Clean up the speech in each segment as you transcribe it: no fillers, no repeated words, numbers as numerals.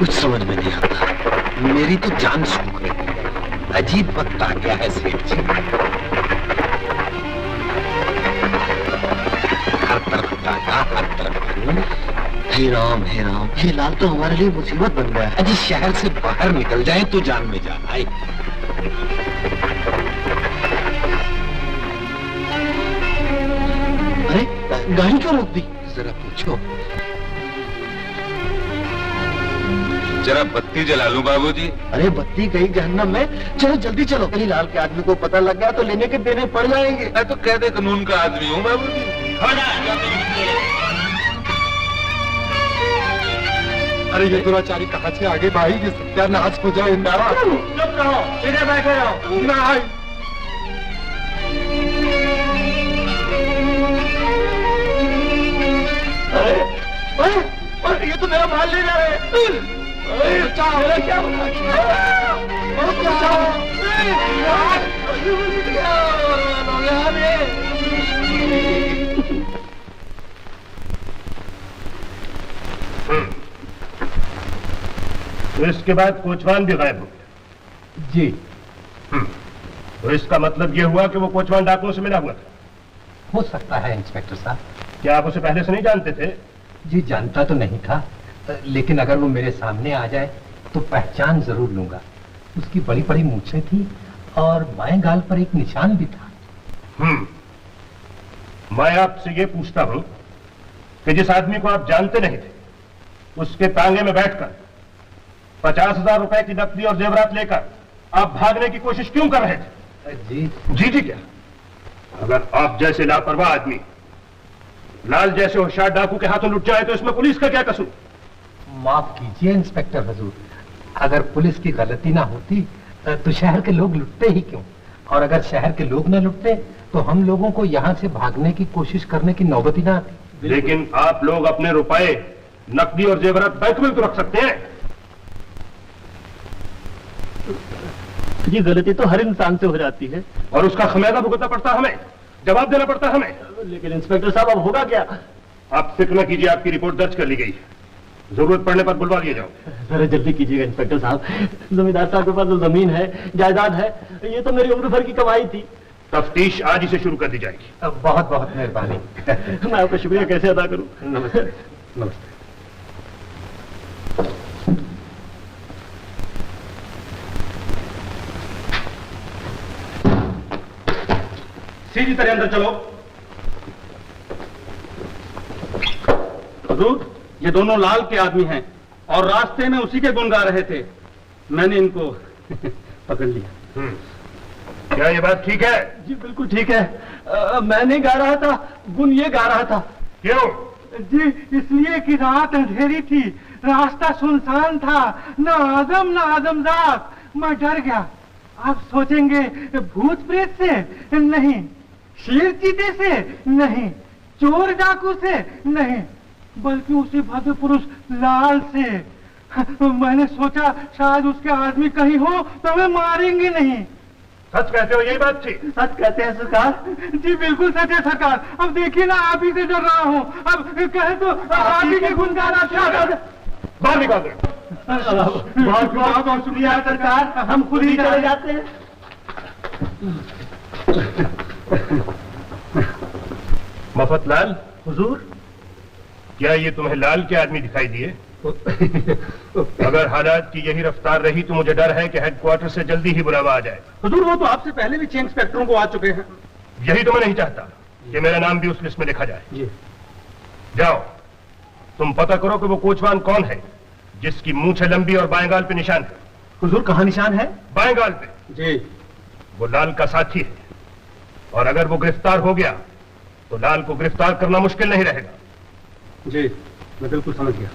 कुछ समझ में नहीं आता। मेरी तो जान सूख रही है। अजीब वक्त आ गया है सेठ जी। हर तरफ टाका, हर तरफ खून। हे राम, ये लाल तो हमारे लिए मुसीबत बन गया है। अजी शहर से बाहर निकल जाए तो जान में जान आए। अरे गाड़ी क्यों रोक दी? जरा पूछो। जरा बत्ती जला लूं बाबूजी। अरे बत्ती गई जहन्नम में। चलो जल्दी चलो, कहीं लाल के आदमी को पता लग गया तो लेने के देने पड़ जाएंगे। मैं तो कहते कानून का आदमी हूँ बाबूजी। अरे ये दुराचारी कहाँ से आगे भाई, ये सत्यानाश हो जाए। चुप रहो, सीधे बैठे रहो। नहीं अरे ये तो मेरा माल ले जा रहे हैं। क्या तो इसके बाद कोचवान भी गायब हो गया। जी। तो इसका मतलब यह हुआ कि वो कोचवान डाकुओं से मिला हुआ था। हो सकता है इंस्पेक्टर साहब। क्या आप उसे पहले से नहीं जानते थे? जी जानता तो नहीं था, लेकिन अगर वो मेरे सामने आ जाए तो पहचान जरूर लूंगा। उसकी बड़ी बड़ी मूछें थी और बाएं गाल पर एक निशान भी था। मैं आपसे ये पूछता हूं कि जिस आदमी को आप जानते नहीं थे, उसके तांगे में बैठकर 50,000 रुपए की नकदी और जेवरात लेकर आप भागने की कोशिश क्यों कर रहे थे? जी क्या? अगर आप जैसे लापरवाह आदमी लाल जैसे होशियार डाकू के हाथों लुट जाए तो इसमें पुलिस का क्या कसूर? माफ कीजिए इंस्पेक्टर हुजूर, अगर पुलिस की गलती ना होती तो शहर के लोग लुटते ही क्यों? और अगर शहर के लोग ना लुटते तो हम लोगों को यहाँ से भागने की कोशिश करने की नौबत ही ना आती। लेकिन आप लोग अपने रुपए, नकदी और जेवरात बैंक में तो रख सकते हैं। ये गलती तो हर इंसान से हो जाती है और उसका खमियाजा भुगतना पड़ता हमें, जवाब देना पड़ता हमें। लेकिन इंस्पेक्टर साहब अब होगा क्या? आप फिक्र न कीजिए, आपकी रिपोर्ट दर्ज कर ली गई। जरूरत पड़ने पर बुलवा लिए जाओ। जरा जल्दी कीजिएगा इंस्पेक्टर साहब। जमींदार साहब के पास जो जमीन है, जायदाद है, ये तो मेरी उम्र भर की कमाई थी। तफ्तीश आज ही से शुरू कर दी जाएगी। बहुत बहुत मेहरबानी। मैं आपका शुक्रिया कैसे अदा करूं? नमस्ते। नमस्ते। सीधी तरह अंदर चलो। हुजूर, ये दोनों लाल के आदमी हैं और रास्ते में उसी के गुण गा रहे थे। मैंने इनको पकड़ लिया। क्या ये बात ठीक है? जी बिल्कुल ठीक है। मैं नहीं गा रहा था, गुण ये गा रहा था। क्यों? जी इसलिए कि रात अंधेरी थी, रास्ता सुनसान था, ना आदम ना आदमजात। मैं डर गया। आप सोचेंगे भूत प्रेत से नहीं, शेर चीते से नहीं, चोर डाकू से नहीं, बल्कि उसी भव्य पुरुष लाल से। मैंने सोचा शायद उसके आदमी कहीं हो तो हमें मारेंगे नहीं। सच कहते हो? यही बात थी? सच कहते हैं सरकार। जी बिल्कुल सच है सरकार। अब देखिए ना, आप ही से डर रहा हूँ। अब कहे तो आप ही के गुण गा रहा। बाहर निकाल दे। बहुत बहुत शुक्रिया सरकार, हम खुद ही चले जाते हैं। मफतलाल। हुजूर। क्या ये तुम्हें लाल के आदमी दिखाई दिए? अगर हालात की यही रफ्तार रही तो मुझे डर है कि हेडक्वार्टर से जल्दी ही बुलावा आ जाए। हुजूर, वो तो आपसे पहले भी 6 इंस्पेक्टरों को आ चुके हैं। यही तो मैं नहीं चाहता कि मेरा नाम भी उस लिस्ट में लिखा जाए। जी। जाओ, तुम पता करो कि वो कोचवान कौन है जिसकी मूंछ लंबी और बाएं गाल पे निशान है। हुजूर कहाँ निशान है? बाएं गाल पे। जी। वो लाल का साथी है और अगर वो गिरफ्तार हो गया तो लाल को गिरफ्तार करना मुश्किल नहीं रहेगा। जी मैं बिल्कुल समझ गया।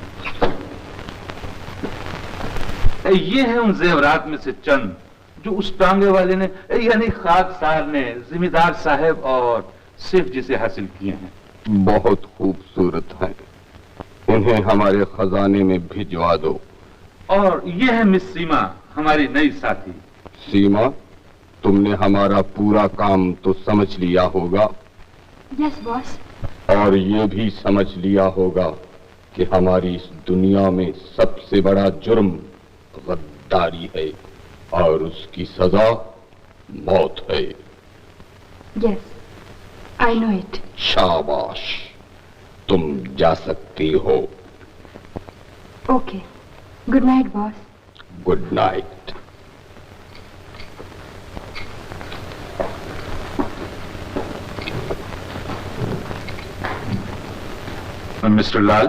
ये है उन जेवरात में से चंद जो उस टांगे वाले ने यानी खाकसार ने जिम्मेदार साहब और सिर्फ जिसे हासिल किए हैं। बहुत खूबसूरत है, इन्हें हमारे खजाने में भिजवा दो। और ये है मिस सीमा, हमारी नई साथी। सीमा, तुमने हमारा पूरा काम तो समझ लिया होगा। Yes boss. और ये भी समझ लिया होगा कि हमारी इस दुनिया में सबसे बड़ा जुर्म गद्दारी है और उसकी सजा मौत है। Yes, I know it. शाबाश, तुम जा सकती हो। Okay. Good night, boss. Good night. Mister Lal,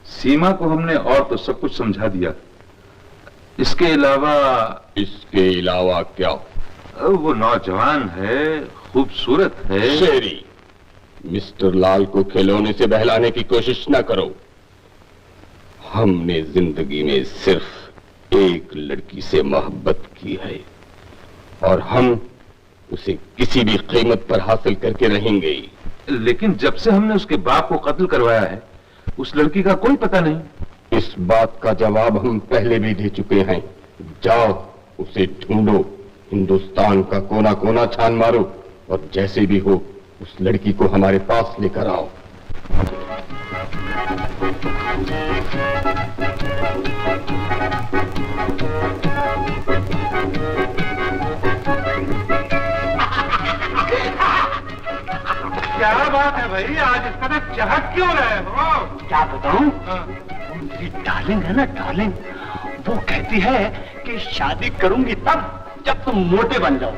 Seema को हमने और तो सब कुछ समझा दिया। इसके अलावा क्या? वो नौजवान है, खूबसूरत है। शेरी, मिस्टर लाल को खिलौने से बहलाने की कोशिश न करो। हमने जिंदगी में सिर्फ एक लड़की से मोहब्बत की है और हम उसे किसी भी कीमत पर हासिल करके रहेंगे। लेकिन जब से हमने उसके बाप को कत्ल करवाया है, उस लड़की का कोई पता नहीं। इस बात का जवाब हम पहले भी दे चुके हैं। जाओ, उसे ढूंढो, हिंदुस्तान का कोना कोना छान मारो और जैसे भी हो उस लड़की को हमारे पास लेकर आओ। क्या बात है भाई, आज इस तरह चहक क्यों रहे हो? क्या बताऊं? मेरी डार्लिंग है ना, डार्लिंग, वो कहती है कि शादी करूंगी तब जब तुम मोटे बन जाओ,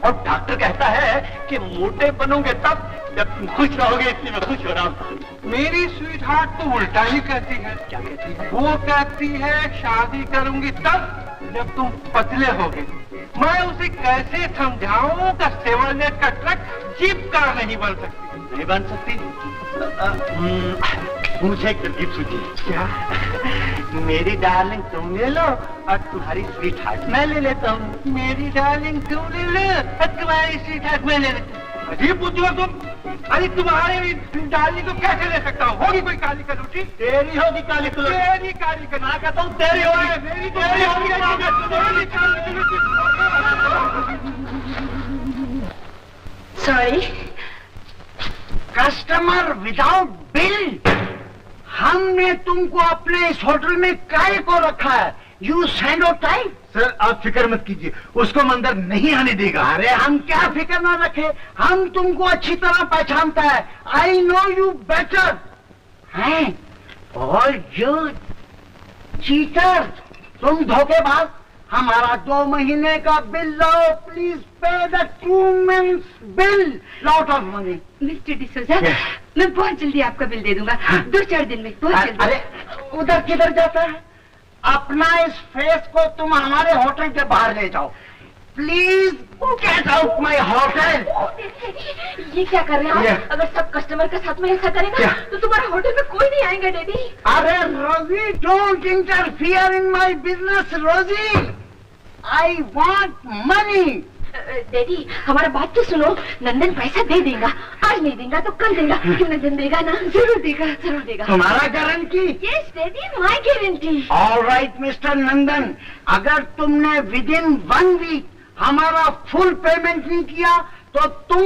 और डॉक्टर कहता है कि मोटे बनोगे तब जब तुम खुश रहोगे। इसलिए मैं खुश हो रहा हूँ। मेरी स्वीट हार्ट तो उल्टा ही कहती है। क्या कहती है? वो कहती है शादी करूंगी तब जब तुम पतले होगे। मैं उसे कैसे समझाऊं कि 7 का ट्रक जीप कार नहीं बन सकती? नहीं बन सकती? मुझे एक तरकीब सूझी। क्या? मेरी डार्लिंग तुम ले लो और तुम्हारी स्वीट हार्ट मैं ले लेता हूँ। मेरी डार्लिंग तुम ले लो और तुम्हारी स्वीट हार्ट मैं ले लेता हूँ। अजीब बुद्धू हो तुम। अरे तुम्हारे डार्लिंग को कैसे ले सकता हूँ? होगी कोई काली कलौटी? तेरी होगी काली कलौटी। तेरी काली कलौटी। मैं कहता हूँ तेरी होगी। मेरी तेरी होगी। तेरी काली कलौटी। Sorry, customer without bill. हमने तुमको अपने इस होटल में काय को रखा है? You sando type. सर आप फिक्र मत कीजिए, उसको हम अंदर नहीं आने देगा। अरे हम क्या फिक्र ना रखे, हम तुमको अच्छी तरह पहचानता है। आई नो यू बेटर हैं। और यू चीटर, तुम धोखेबाज। हमारा 2 महीने का बिल लाओ प्लीज। पे the 2 months bill. Lot of money. Mister D'Souza, मैं बहुत जल्दी आपका बिल दे दूंगा। 2-4 दिन में, बहुत जल्दी। अरे उधर किधर जाता है? अपना इस फेस को तुम हमारे होटल के बाहर ले जाओ please. Get out my hotel. ये क्या कर रहे हैं आप? अगर सब कस्टमर के साथ में ऐसा करेगा तो तुम्हारे होटल में कोई नहीं आएगा डैडी। अरे Rosie, don't interfere in my business Rosie. I want money. Daddy हमारा बात तो सुनो, नंदन पैसा दे देगा। आज नहीं देगा तो कल देगा। नंदन देगा ना? जरूर देगा, जरूर देगा। तुम्हारा guarantee? Yes daddy, my guarantee. All right mister Nandan, अगर तुमने विद इन 1 वीक हमारा फुल पेमेंट नहीं किया तो तुम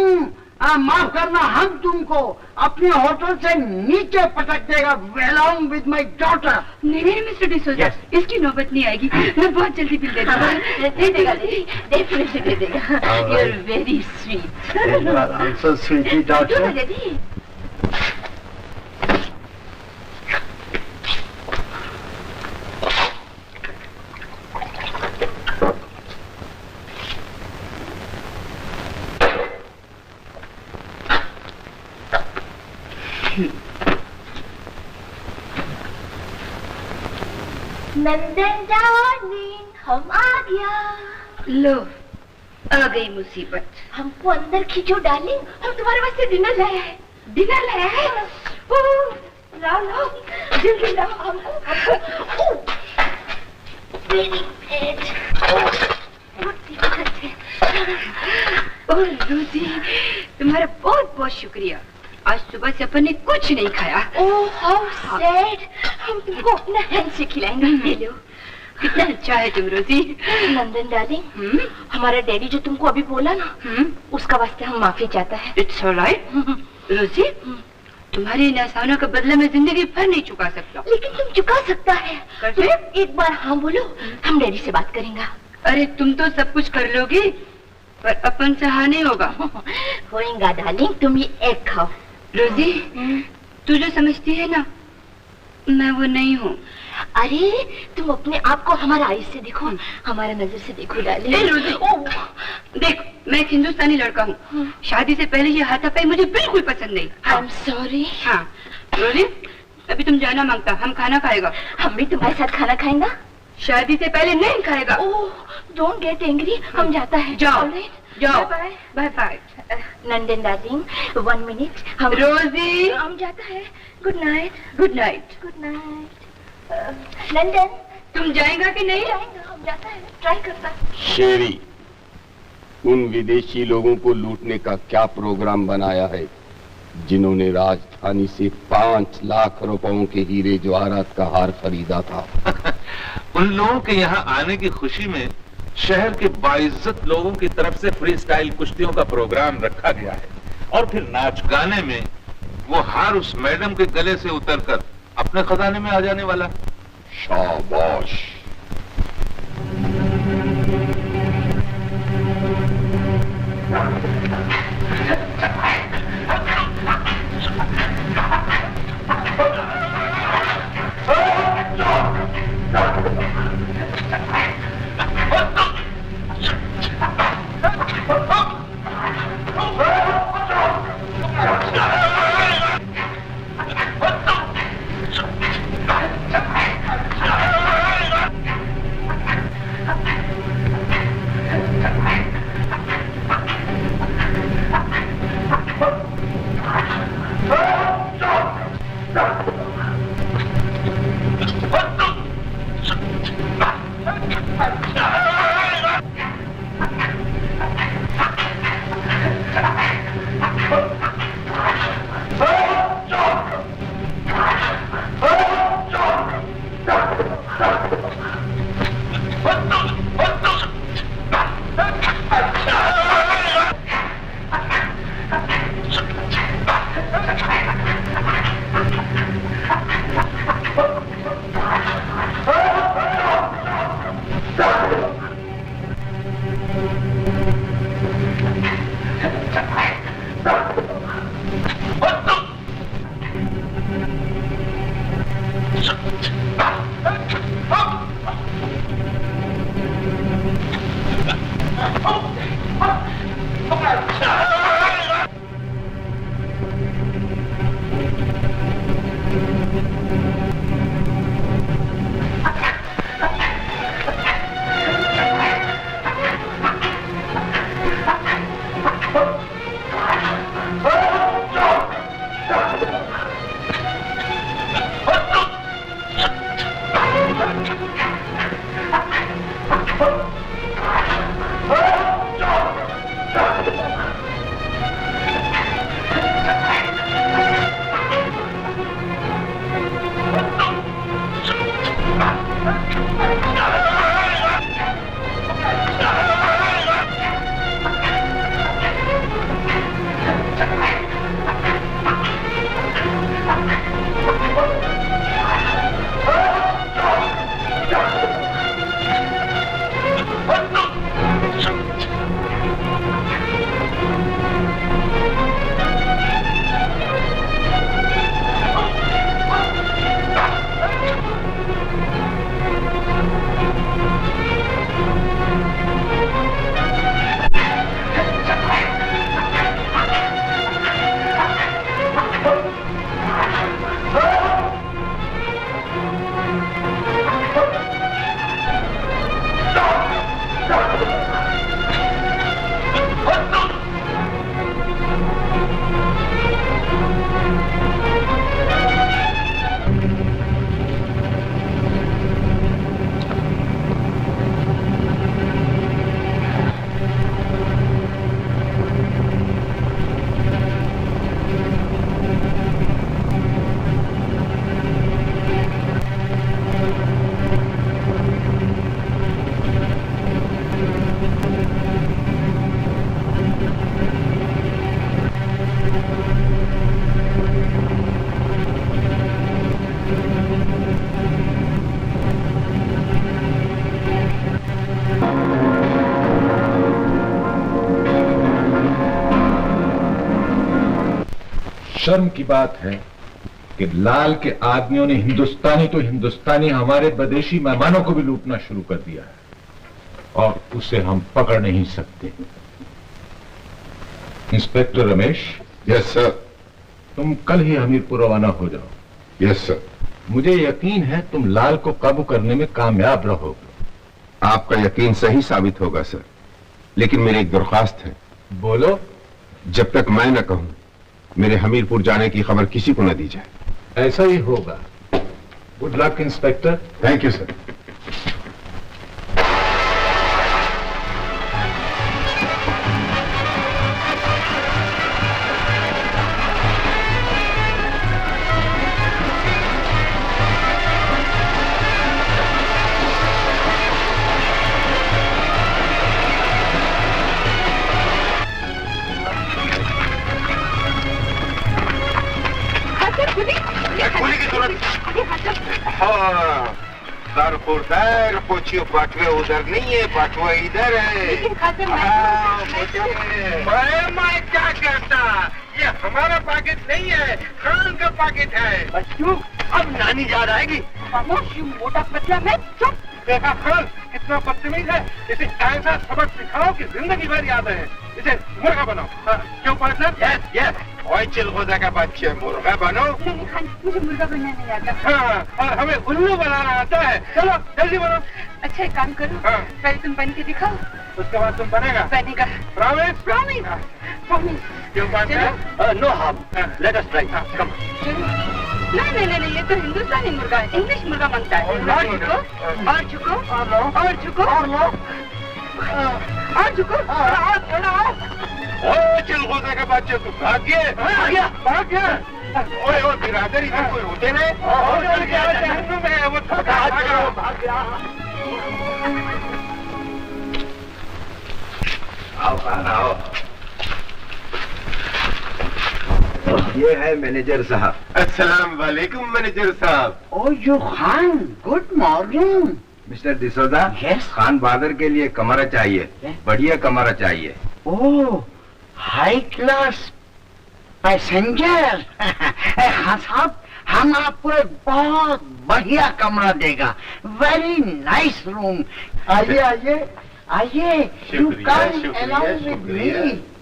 माफ करना, हम तुमको अपने होटल से नीचे पटक देगा along with my daughter। नहीं मिस्टर डिसोजा, इसकी नौबत नहीं आएगी। मैं बहुत जल्दी बिल दे दूंगा। दे देगा दीदी, डेफिनेटली दे देगा। You are very sweet. Answer sweetie doctor. Daddy Nandan darling, हम आ गया। लो, आ गई मुसीबत। हमको अंदर खींचो डार्लिंग, हम तुम्हारे वास्ते डिनर लाया है। डिनर लाया है? लाओ लाओ, जल्दी लाओ। हमको मेरी पेट रोजी, तुम्हारा बहुत बहुत शुक्रिया। आज सुबह से अपन ने कुछ नहीं खाया। Oh how sad. हम तुमको अपना हैंड से खिलाएंगे। ले लो। कितना अच्छा है तुम रोजी। नंदन डार्लिंग, हमारा डैडी जो तुमको अभी बोला ना, उसका वास्ते हम माफी चाहता है। It's alright. रोजी, तुम्हारे इन एहसानों के बदले में जिंदगी भर नहीं चुका सकता। लेकिन तुम चुका सकता है। कैसे? एक बार हाँ बोलो, हम डैडी से बात करेंगे। अरे तुम तो सब कुछ कर लोगी, पर अपन से हाँ नहीं होगा। होएगा डार्लिंग, तुम ये एग खाओ। रोजी, तू जो समझती है ना, मैं वो नहीं हूँ। अरे तुम अपने आप को हमारा आईज से देखो, हमारा नजर से देखो डार्लिंग। ए रोजी, देख मैं एक हिंदुस्तानी लड़का हूँ। शादी से पहले ये हाथापाई मुझे बिल्कुल पसंद नहीं। I am sorry. हाँ रोजी, अभी तुम जाना मांगता, हम खाना खाएगा। हम भी तुम्हारे साथ खाना खाएंगे। शादी से पहले नहीं खाएगा। ओह, डोंट गेट एंग्री, हम जाता है। जाओ जाओ, bye bye bye. Nandan darling, 1 minute. हम रोजी, हम जाता है। Good night. Good night. Good night. Nandan, तुम जाएगा कि नहीं? जाएंगे, हम जाता है, ट्राई करता। शेरी, उन विदेशी लोगों को लूटने का क्या प्रोग्राम बनाया है जिन्होंने राजधानी से 5 लाख रुपयों के हीरे जवाहरात का हार खरीदा था? उन लोगों के यहाँ आने की खुशी में शहर के बाइज्जत लोगों की तरफ से फ्री स्टाइल कुश्तियों का प्रोग्राम रखा गया है, और फिर नाच गाने में वो हार उस मैडम के गले से उतरकर अपने खजाने में आ जाने वाला। शाबाश। शर्म की बात है कि लाल के आदमियों ने हिंदुस्तानी तो हिंदुस्तानी हमारे विदेशी मेहमानों को भी लूटना शुरू कर दिया है और उसे हम पकड़ नहीं सकते। इंस्पेक्टर रमेश। Yes sir. तुम कल ही हमीरपुर रवाना हो जाओ। Yes sir. मुझे यकीन है तुम लाल को काबू करने में कामयाब रहोगे। आपका यकीन सही साबित होगा सर, लेकिन मेरी एक दरख्वास्त है। बोलो। जब तक मैं न कहूं मेरे हमीरपुर जाने की खबर किसी को न दी जाए। ऐसा ही होगा। Good luck inspector. Thank you sir. दर खुरदर पोछियो पाठवे उधर नहीं है, पाठवा इधर है। मैं क्या कहता, ये हमारा पैकेट नहीं है, खान का पैकेट है। बच्चों अब नानी याद आएगी। मोटा पतला मैं चुप। देखा खान कितना बदतमीज है, इसे ऐसा सबक सिखाओ कि जिंदगी भर याद है। इसे मुर्गा बनाओ। क्यों पार्टनर? Yes yes. ओए चिलगोजा का बच्चे, मुर्गा बनो। नहीं खान, मुझे मुर्गा बनाना नहीं आता। हाँ, और हमें उल्लू बनाना आता है। चलो जल्दी बनो। अच्छा एक काम करो, पहले तुम बन के दिखाओ, उसके बाद तुम बनेगा। बनेगा। प्रॉमिस? प्रॉमिस। प्रॉमिस। क्यों partner? No harm, let us try. Come. नहीं नहीं नहीं, ये तो हिंदुस्तानी मुर्गा है, इंग्लिश मुर्गा बनता है। और झुको, और झुको, और झुको, और झुको, थोड़ा और। ओ चिलगोजा का बच्चे, तू भाग गए? भाग गया। ओए ओ बिरादर, इधर कोई होते नहीं। वो भाग गया। आओ खान आओ। ये है मैनेजर साहब। अस्सलाम वालेकुम मैनेजर साहब। Oh you Khan, good morning. Mister D'Souza. Yes. Khan Bahadur के लिए कमरा चाहिए, बढ़िया कमरा चाहिए। Oh, high class passenger. हाँ साहब, हम आपको एक बहुत बढ़िया कमरा देगा। Very nice room. आइए आइए आइए, you come along with me.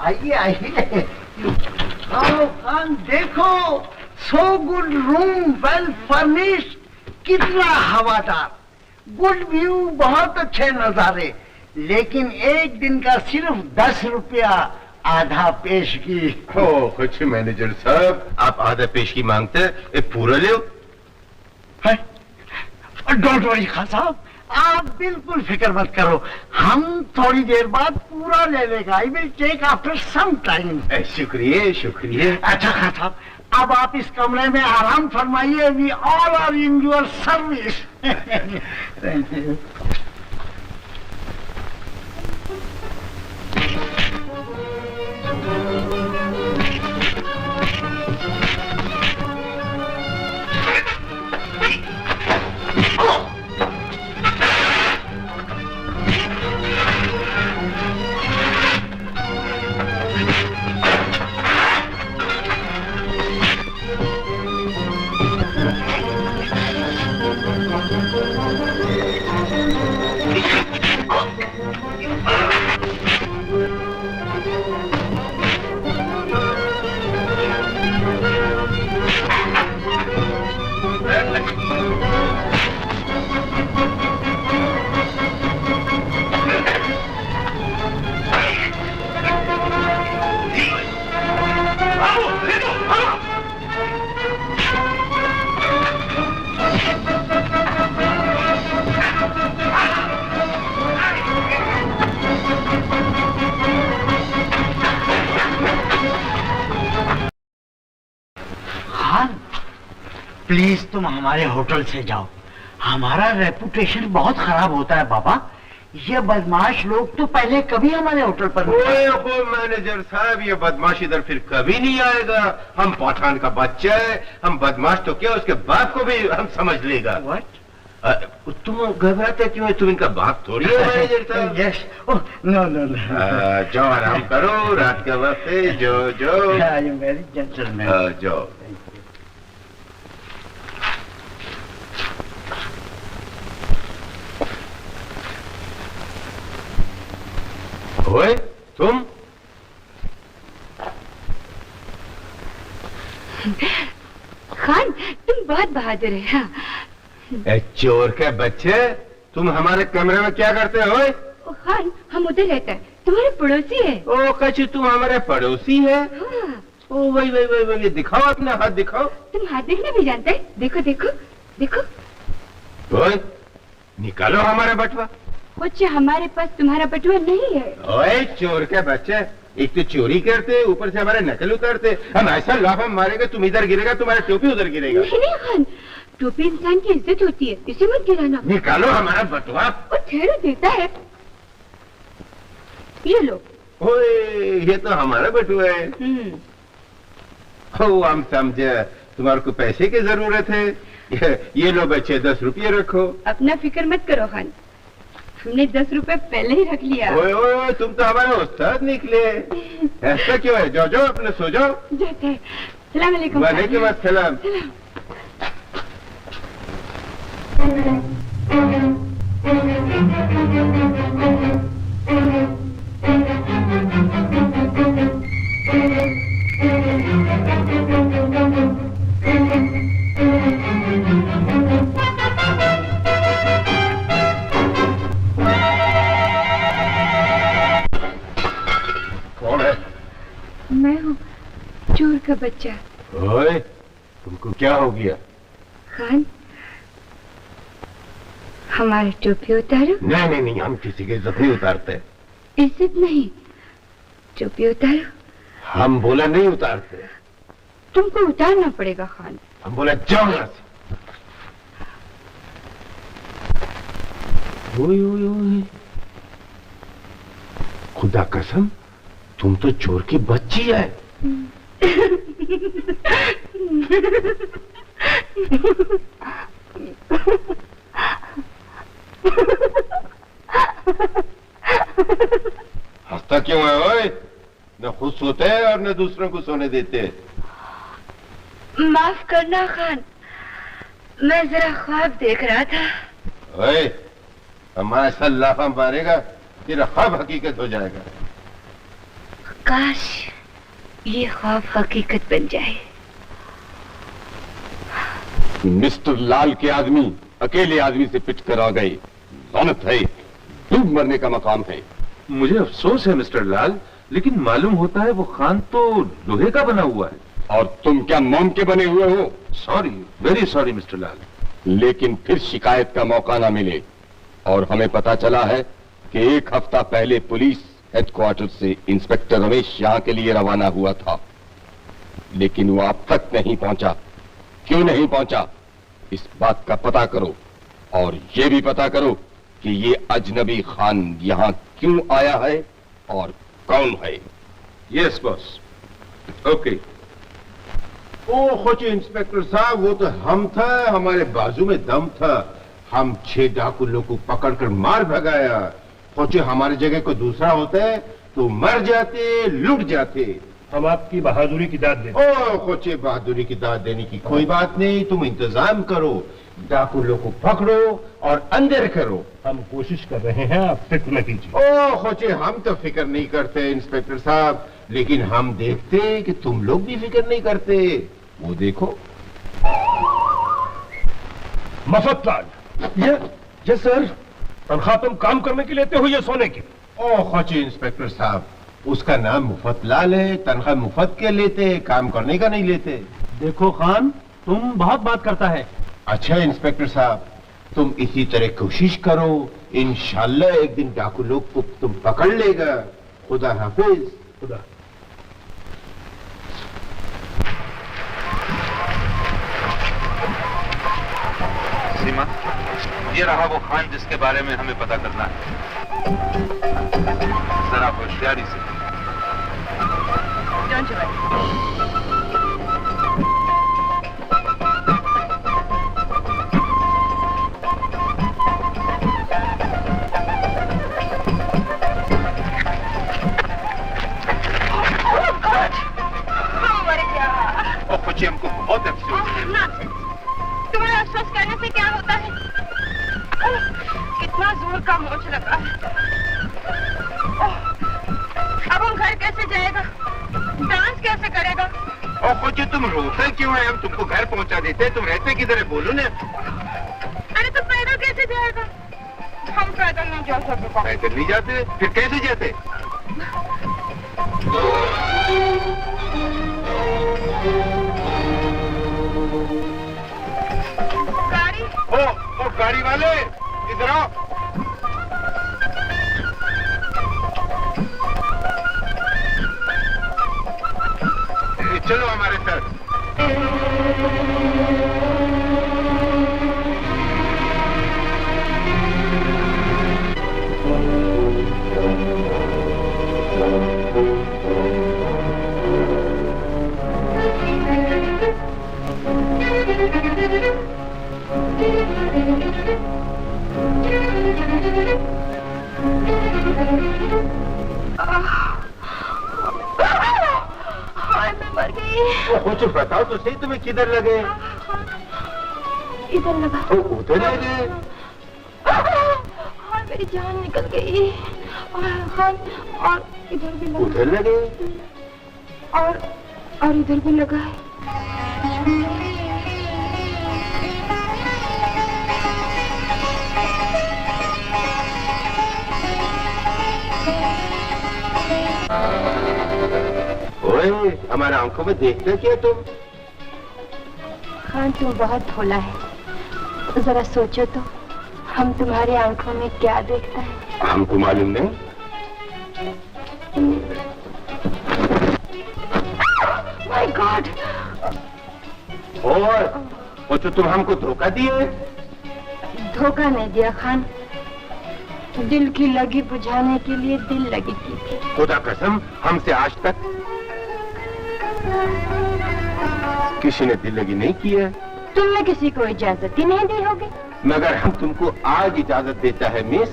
आइए आइए। आओ खान, देखो, so good room, well furnished, कितना हवादार, गुड व्यू, बहुत अच्छे नजारे, लेकिन एक दिन का सिर्फ 10 रुपया आधा पेश की। ओ कुछ मैनेजर साहब, आप आधा पेश की मांगते हैं, पूरा ले। डोंट वरी खान साहब, आप बिल्कुल फिक्र मत करो, हम थोड़ी देर बाद पूरा ले लेगा। I will take after some time. शुक्रिया शुक्रिया। अच्छा खान साहब, अब आप इस कमरे में आराम फरमाइए। We all are in your service. Please तुम हमारे होटल से जाओ, हमारा रेपुटेशन बहुत खराब होता है बाबा। ये बदमाश लोग तो पहले कभी हमारे होटल पर ओए मैनेजर साहब, ये बदमाश इधर फिर कभी नहीं आएगा। हम पठान का बच्चा है, हम बदमाश तो क्या, उसके बाप को भी हम समझ लेगा। What? तुम घबराते क्यों है? तुम इनका बाप थोड़ी है भाई देखता। Yes, oh no no no, जाओ आराम करो, रात का वक्त है, जो आई एम वेरी जेंटलमैन। जाओ। ओए तुम खान, तुम बहुत बहादुर है। हाँ। चोर के बच्चे, तुम हमारे कमरे में क्या करते हो? ओ खान, हम उधर रहते हैं, तुम्हारे पड़ोसी है। ओ कच्ची, तुम हमारे पड़ोसी है? हाँ। ओ वही दिखाओ, अपना हाथ दिखाओ। तुम हाथ देखना भी जानते हैं? देखो देखो देखो। ओए निकालो हमारा बटुआ। कुछ हमारे पास तुम्हारा बटुआ नहीं है। ओए चोर के बच्चे, एक तो चोरी करते, ऊपर से हमारे नकल उतारते। हम ऐसा लाफा मारेंगे, तुम इधर गिरेगा, तुम्हारा टोपी उधर गिरेगा। नहीं खान, टोपी इंसान की इज्जत होती है, इसे मत गिराना। निकालो हमारा बटुआ। वो ठहरो, देता है। ये लो। ओए ये तो हमारा बटुआ है। ओ हम समझे तुम्हारे को पैसे की जरूरत है। ये लो बच्चे, 10 रुपये रखो। अपना फिक्र मत करो खान, हमने 10 रुपए पहले ही रख लिया। ओए ओए, तुम तो हमारे उस्ताद निकले। ऐसा क्यों है? जाओ अपने सो जाओ। जाते हैं। सलाम अलैकुम। वालेकुम अस्सलाम। कौन है? मैं हूँ, चोर का बच्चा। ओए तुमको क्या हो गया? खान, हमारी टोपी उतारो। नहीं, हम किसी की इज्जत नहीं उतारते। इज्जत नहीं, टोपी उतारो। हम बोला नहीं उतारते। तुमको उतारना पड़ेगा खान। हम बोला जाओ यहाँ से। ओए खुदा कसम, तुम तो चोर की बच्ची है। हंसता क्यों है? ओए न खुद सोते हैं और न दूसरों को सोने देते। माफ करना खान, मैं जरा ख्वाब देख रहा था। ओए हमारा ऐसा लाफा मारेगा, तेरा ख्वाब हकीकत हो जाएगा। काश ये ख्वाब हकीकत बन जाए। मिस्टर लाल के आदमी अकेले आदमी से पिट कर आ गए। लानत है, डूब मरने का मकाम है। मुझे अफसोस है मिस्टर लाल, लेकिन मालूम होता है वो खान तो लोहे का बना हुआ है। और तुम क्या मोम के बने हुए हो? सॉरी, वेरी सॉरी मिस्टर लाल। लेकिन फिर शिकायत का मौका ना मिले। और हमें पता चला है कि 1 हफ्ता पहले पुलिस हेडक्वार्टर से इंस्पेक्टर रमेश यहाँ के लिए रवाना हुआ था, लेकिन वो अब तक नहीं पहुंचा। क्यों नहीं पहुंचा, इस बात का पता करो। और ये भी पता करो कि ये अजनबी खान यहाँ क्यों आया है और कौन है। Yes boss. ओके। ओ खोचे इंस्पेक्टर साहब, वो तो हम था, हमारे बाजू में दम था। हम 6 डाकू लोग को पकड़कर मार भगाया। खोचे हमारी जगह को दूसरा होता है तो मर जाते, लुट जाते। हम आपकी बहादुरी की दाद देते। ओ खोचे बहादुरी की दाद देने की कोई बात नहीं, तुम इंतजाम करो, डाकू लोग को पकड़ो और अंदर करो। हम कोशिश कर रहे हैं, आप फिक्र न कीजिए। ओ खोचे हम तो फिक्र नहीं करते इंस्पेक्टर साहब, लेकिन हम देखते कि तुम लोग भी फिक्र नहीं करते। वो देखो। मफतलाल। Yes sir. तनख्वाह तुम काम करने की लेते हो या सोने की? ओ खोचे इंस्पेक्टर साहब, उसका नाम मुफतलाल है, तनख्वाह मुफ्त के लेते, काम करने का नहीं लेते। देखो खान, तुम बहुत बात करता है। अच्छा इंस्पेक्टर साहब, तुम इसी तरह कोशिश करो, इंशाल्लाह एक दिन डाकू लोग को तुम पकड़ लेगा। खुदा हाफिज। खुदा। सीमा, ये रहा वो खान जिसके बारे में हमें पता करना है। जरा होशियारी से। रहते किधर है बोलो ना। अरे तो पैदल कैसे जाएगा? हम पैदल नहीं जा सकते। पैदल नहीं जाते फिर कैसे जाते? गाड़ी? ओ गाड़ी वाले इधर आओ। चलो हमारे साथ। मैं मर गई। कुछ बताओ तो सही, तुम्हें किधर लगे? इधर लगा। उधर लगे? हाँ, मेरी जान निकल गई। और इधर भी लगा। उधर लगे? और इधर भी लगा है। ओए, हमारे आंखों में देखते क्या तुम? खान तुम बहुत भोला है। जरा सोचो तो, हम तुम्हारी आंखों में क्या देखता है? हमको मालूम नहीं। My God! और वो तो तुम हमको धोखा दिए। धोखा नहीं दिया खान, दिल की लगी बुझाने के लिए दिल लगी की थी। खुदा कसम, हमसे आज तक किसी ने दिल लगी नहीं की है। तुमने किसी को इजाजत ही नहीं दी होगी। मगर हम तुमको आज इजाजत देता है मिस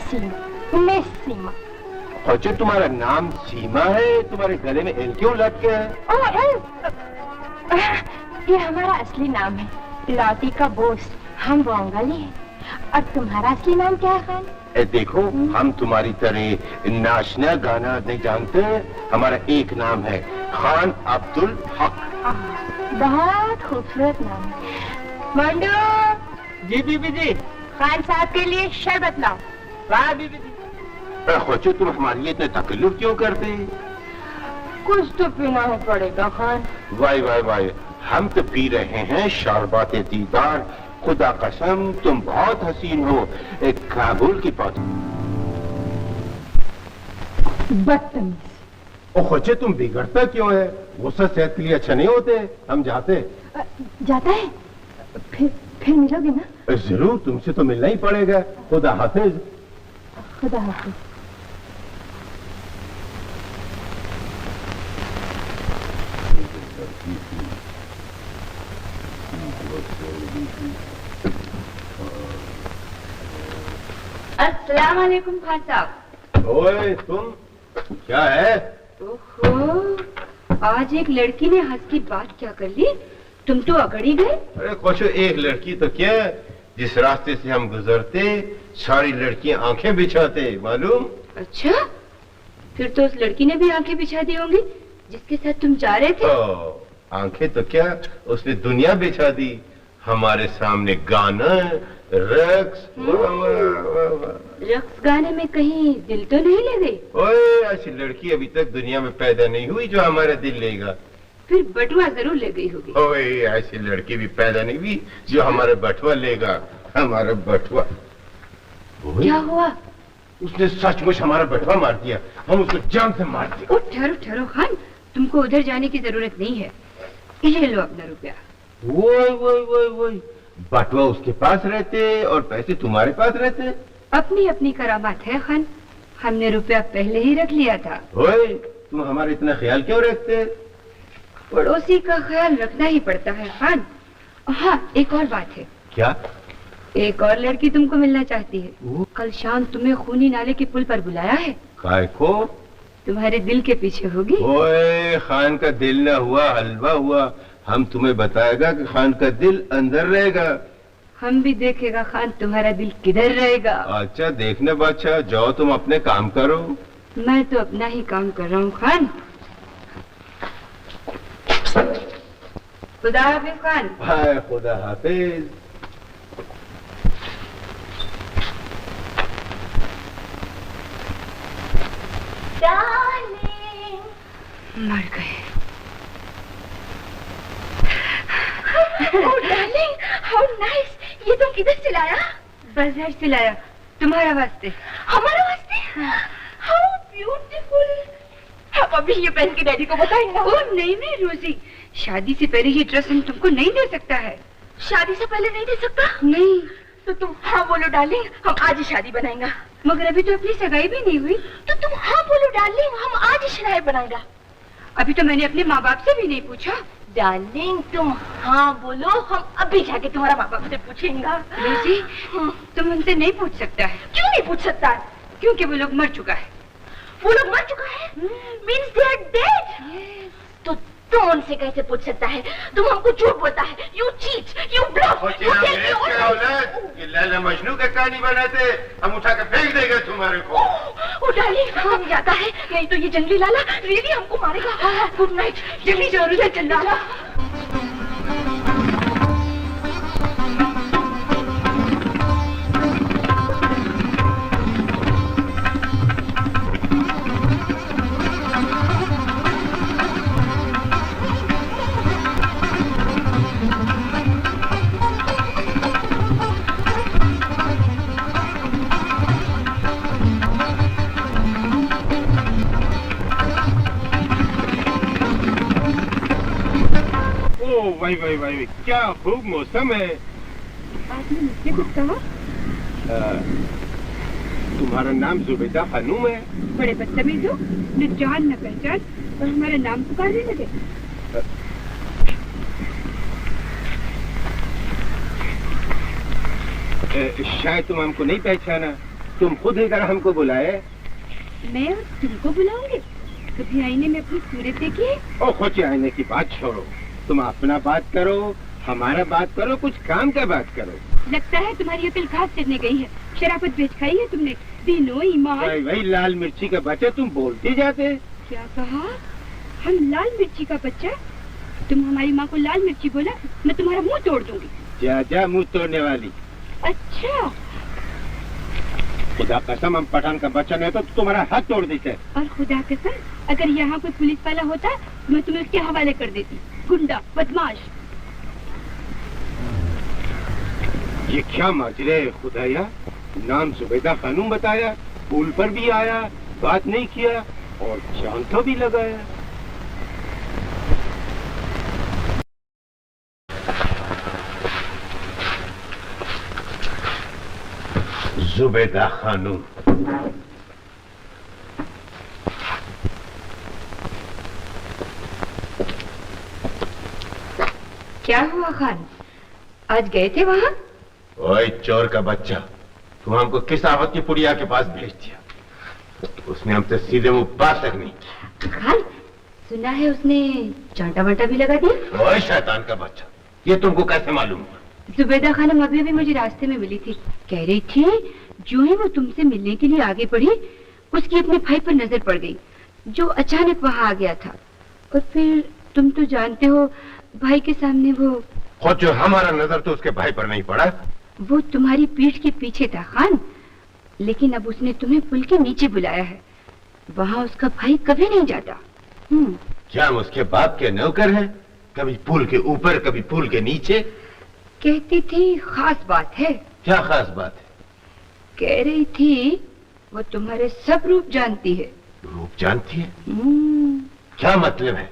सीमा। मिस सीमा। और जो तुम्हारा नाम सीमा है, तुम्हारे गले में एल क्यों लग गया है? ओह, एल। ये हमारा असली नाम है, लौटी का बोस। हम बंगाली हैं। और तुम्हारा असली नाम क्या है खान? देखो, हम तुम्हारी तरह नाचना गाना नहीं जानते। हमारा एक नाम है, खान अब्दुल हक। बहुत खूबसूरत नाम है। मंडू। जी बीबी जी। खान साहब के लिए शरबत लाओ। वाह बीबी जी। खोचो, तुम हमारे लिए इतने तकल्लुफ क्यों करते? कुछ तो पीना ही पड़ेगा खान। वाई वाई वाई, हम तो पी रहे हैं शरबत दीदार। खुदा कसम, तुम बहुत हसीन हो। एक काबुल की बात। बदतमीज। ओ खोचे, तुम बिगड़ता क्यों है? गुस्सा सेहत के लिए अच्छा नहीं होते। हम जाते। जाता है? फिर मिलोगे ना? जरूर, तुमसे तो मिलना ही पड़ेगा। खुदा हाफिज। खुदा हाफिज। अस्सलाम वालेकुम खान साहब। ओए तुम, क्या है? ओहो, आज एक लड़की ने हंस की बात क्या कर ली? तुम तो अकड़ ही गए। अरे खोचो, एक लड़की तो क्या, जिस रास्ते से हम गुजरते सारी लड़कियां आंखें बिछाते, मालूम? अच्छा, फिर तो उस लड़की ने भी आंखें बिछा दी होंगी जिसके साथ तुम जा रहे थे। आंखें तो क्या, उसने दुनिया बिछा दी। हमारे सामने गाना, रक्स। रक्स गाने में कहीं दिल तो नहीं ले गई? ओए, ऐसी लड़की अभी तक दुनिया में पैदा नहीं हुई जो हमारा दिल लेगा। फिर बटुआ जरूर ले गई होगी। ओए, ऐसी लड़की भी पैदा नहीं हुई जो हमारा बटुआ लेगा। हमारा बटुआ। क्या हुआ? उसने सचमुच हमारा बटुआ मार दिया। हम उसको जान से मार दिया। ओ, ठहरो ठहरो खान, तुमको उधर जाने की जरूरत नहीं है। ये लो अपना रुपया। वो बटुआ उसके पास रहते और पैसे तुम्हारे पास रहते। अपनी अपनी करामात है खान, हमने रुपया पहले ही रख लिया था। ओए, तुम हमारा इतना ख्याल क्यों रखते? पड़ोसी का ख्याल रखना ही पड़ता है खान। हाँ, एक और बात है। क्या? एक और लड़की तुमको मिलना चाहती है। कल शाम तुम्हें खूनी नाले के पुल पर बुलाया है। काय को? तुम्हारे दिल के पीछे होगी। ओए, खान का दिल ना हुआ हलवा हुआ। हम तुम्हें बताएगा कि खान का दिल अंदर रहेगा। हम भी देखेगा खान तुम्हारा दिल किधर रहेगा। अच्छा, देखने बादशाह, जाओ तुम अपने काम करो। मैं तो अपना ही काम कर रहा हूँ खान। खुदा हाफिज खान। हाय खुदा हाफिज। मर गए। Darling, how nice. ये तुम किधर से लाया? बाजार से लाया, तुम्हारा वास्ते। हमारा वास्ते? How beautiful. आप अभी ये पहन के डैडी को बताएंगे? ओह नहीं नहीं रोजी, शादी से पहले ये ड्रेस हम तुमको नहीं दे सकता है। शादी से पहले नहीं दे सकता? नहीं। तो तुम हाँ बोलो डार्लिंग, हम आज ही शादी बनाएंगे। मगर अभी तो अपनी सगाई भी नहीं हुई। तो तुम हाँ बोलो डार्लिंग, हम आज ही शराब बनाएंगे। अभी तो मैंने अपने माँ बाप से भी नहीं पूछा। डार्लिंग तुम हाँ बोलो, हम अभी जाके तुम्हारा माँ बाप से पूछेंगे। रोजी, तुम उनसे नहीं पूछ सकता है। क्यों नहीं पूछ सकता? क्योंकि वो लोग मर चुका है। वो लोग मर चुका है? Means they are dead. तो तुम उनसे कैसे पूछ सकता है? तुम हमको झूठ बोलता है। You cheat, you bluff. ये लैला मजनू के कहानी बनाते, हम उठा के फेंक देंगे तुम्हारे को। ओ डार्लिंग, हम जाता है, नहीं तो ये जंगली लाला रियली हमको मारेगा। गुड नाइट, जल्दी जरूर है चल लाला। भाई भाई भाई, क्या खूब मौसम है। आपने मुझसे कुछ कहा? तुम्हारा नाम जुबैदा खानूम है? बड़े बदतमीज हो, न जान न पहचान और हमारा नाम पुकारने लगे। शायद तुम हमको नहीं पहचाना, तुम खुद ही कर हमको बुलाए। मैं तुमको बुलाऊंगी? कभी आईने में अपनी सूरत देखी है? ओ खोची, आईने की बात छोड़ो, तुम अपना बात करो, हमारा बात करो, कुछ काम का बात करो। लगता है तुम्हारी अकल घास चढ़ने गई है। शराफत बेच खाई है तुमने। दीनो ईमान। वही लाल मिर्ची का बच्चा, तुम बोलते जाते। क्या कहा? हम लाल मिर्ची का बच्चा? तुम हमारी माँ को लाल मिर्ची बोला, मैं तुम्हारा मुंह तोड़ दूंगी। जा जा मुंह तोड़ने वाली। अच्छा, खुदा कसम, हम पठान का बच्चा नहीं तो तुम्हारा हाथ तोड़ देते। और खुदा कसम, अगर यहाँ कोई पुलिस वाला होता तो मैं तुम्हें उसके हवाले कर देती। गुंडा, बदमाश। ये क्या माजरे है खुदाया? नाम जुबैदा खानूम बताया, पुल पर भी आया, बात नहीं किया और जान तो भी लगाया। जुबैदा खानूम। क्या हुआ खान, आज गए थे वहाँ? ओए चोर का बच्चा, तुम हमको किस आफत की पुड़िया के पास भेज दिया? उसने हमसे सीधे मुंह बात तक नहीं की। खान, सुना है उसने चांटा वाटा भी लगा दिया। ओए शैतान का बच्चा, ये तुमको कैसे मालूम हुआ? जुबैदा खानम अभी भी मुझे रास्ते में मिली थी। कह रही थी जो ही वो तुमसे मिलने के लिए आगे बढ़ी, उसकी अपने भाई पर नजर पड़ गई, जो अचानक वहाँ आ गया था। और फिर तुम तो जानते हो, भाई के सामने वो खुद जो हमारा नजर तो उसके भाई पर नहीं पड़ा। वो तुम्हारी पीठ के पीछे था खान, लेकिन अब उसने तुम्हें पुल के नीचे बुलाया है। वहाँ उसका भाई कभी नहीं जाता। क्या हम उसके बाप के नौकर हैं? कभी पुल के ऊपर, कभी पुल के नीचे। कहती थी खास बात है। क्या खास बात है? कह रही थी वो तुम्हारे सब रूप जानती है। रूप जानती है? क्या मतलब है?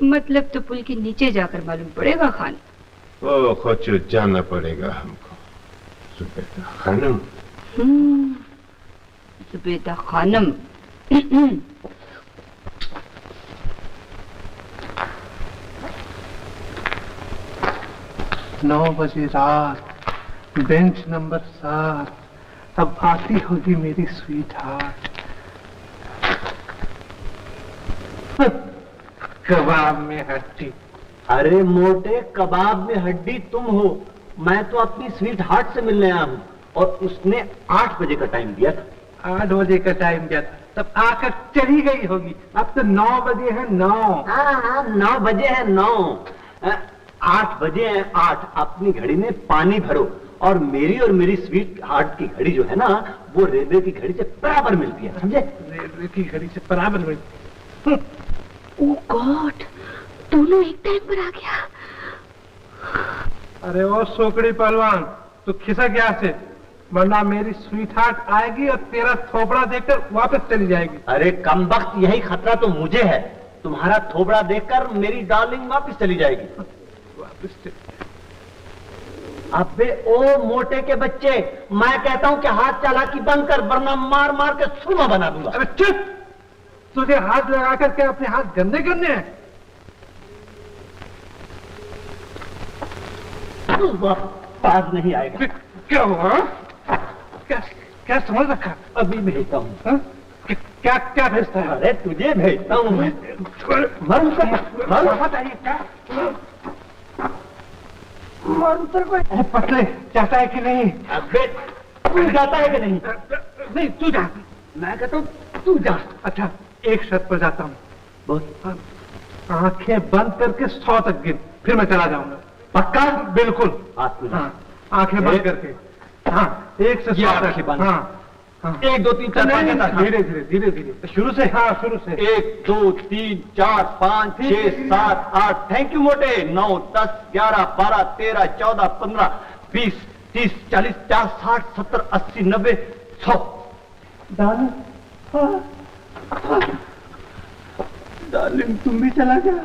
मतलब तो पुल के नीचे जाकर मालूम पड़ेगा खान। ओ खोचो, जानना पड़ेगा हमको। जुबैदा खानम। जुबैदा खानम। 9 बजे रात, बेंच नंबर 7, अब आती होगी मेरी स्वीट हार्ट। कबाब में हड्डी। अरे मोटे, कबाब में हड्डी तुम हो। मैं तो अपनी स्वीट हार्ट से मिलने आया हूँ और उसने 8 बजे का टाइम दिया था। 8 बजे का टाइम दिया था, तब आकर चली गई होगी। अब तो 9 बजे है। 9। हाँ हाँ, 9 बजे है। 9 8 बजे हैं 8। अपनी घड़ी में पानी भरो और मेरी स्वीट हार्ट की घड़ी जो है ना वो रेलवे की घड़ी से बराबर मिलती है, समझे? रेलवे की घड़ी से बराबर मिलती। ओह गॉड, दोनों एक टाइम पर आ गया। अरे ओ सोकड़ी पहलवान, तू खिसक गया से, वरना मेरी स्वीट हार्ट आएगी और तेरा थोपड़ा देखकर वापस चली जाएगी। अरे कम वक्त, यही खतरा तो मुझे है, तुम्हारा थोपड़ा देखकर मेरी डार्लिंग वापस चली जाएगी। अबे ओ मोटे के बच्चे, मैं कहता हूं कि हाथ चालाकी बंद कर, वरना मार मार के सुरमा बना दूंगा। अरे चुप, तुझे हाथ लगा करके अपने हाथ गंदे करने हैं। पास नहीं आएगा। क्या हुआ? क्या समझ रखा? अभी भेजता हूँ। क्या क्या भेजता है? अरे तुझे भेजता हूँ मैं। बताइए क्या? अरे पतले, चाहता है कि नहीं? अबे तू जाता है कि नहीं? नहीं, तू जा। मैं कहता हूँ तू जा। अच्छा, एक शर्त पर जाता हूँ। बोल। आंखें बंद करके 100 तक गिन, फिर मैं चला जाऊंगा। पक्का? बिल्कुल। हाँ, आंखें बंद करके। हाँ, 1 से 100 तक। हाँ, 1 2 3 4 5 धीरे धीरे धीरे धीरे शुरू से। हाँ, शुरू से। 1 2 3 4 5 6 7 8। थैंक यू मोटे। 9 10 11 12 13 14 15 20 30 40 50 60 70 80 90 100। डार्लिंग, डार्लिंग तुम भी चला गया।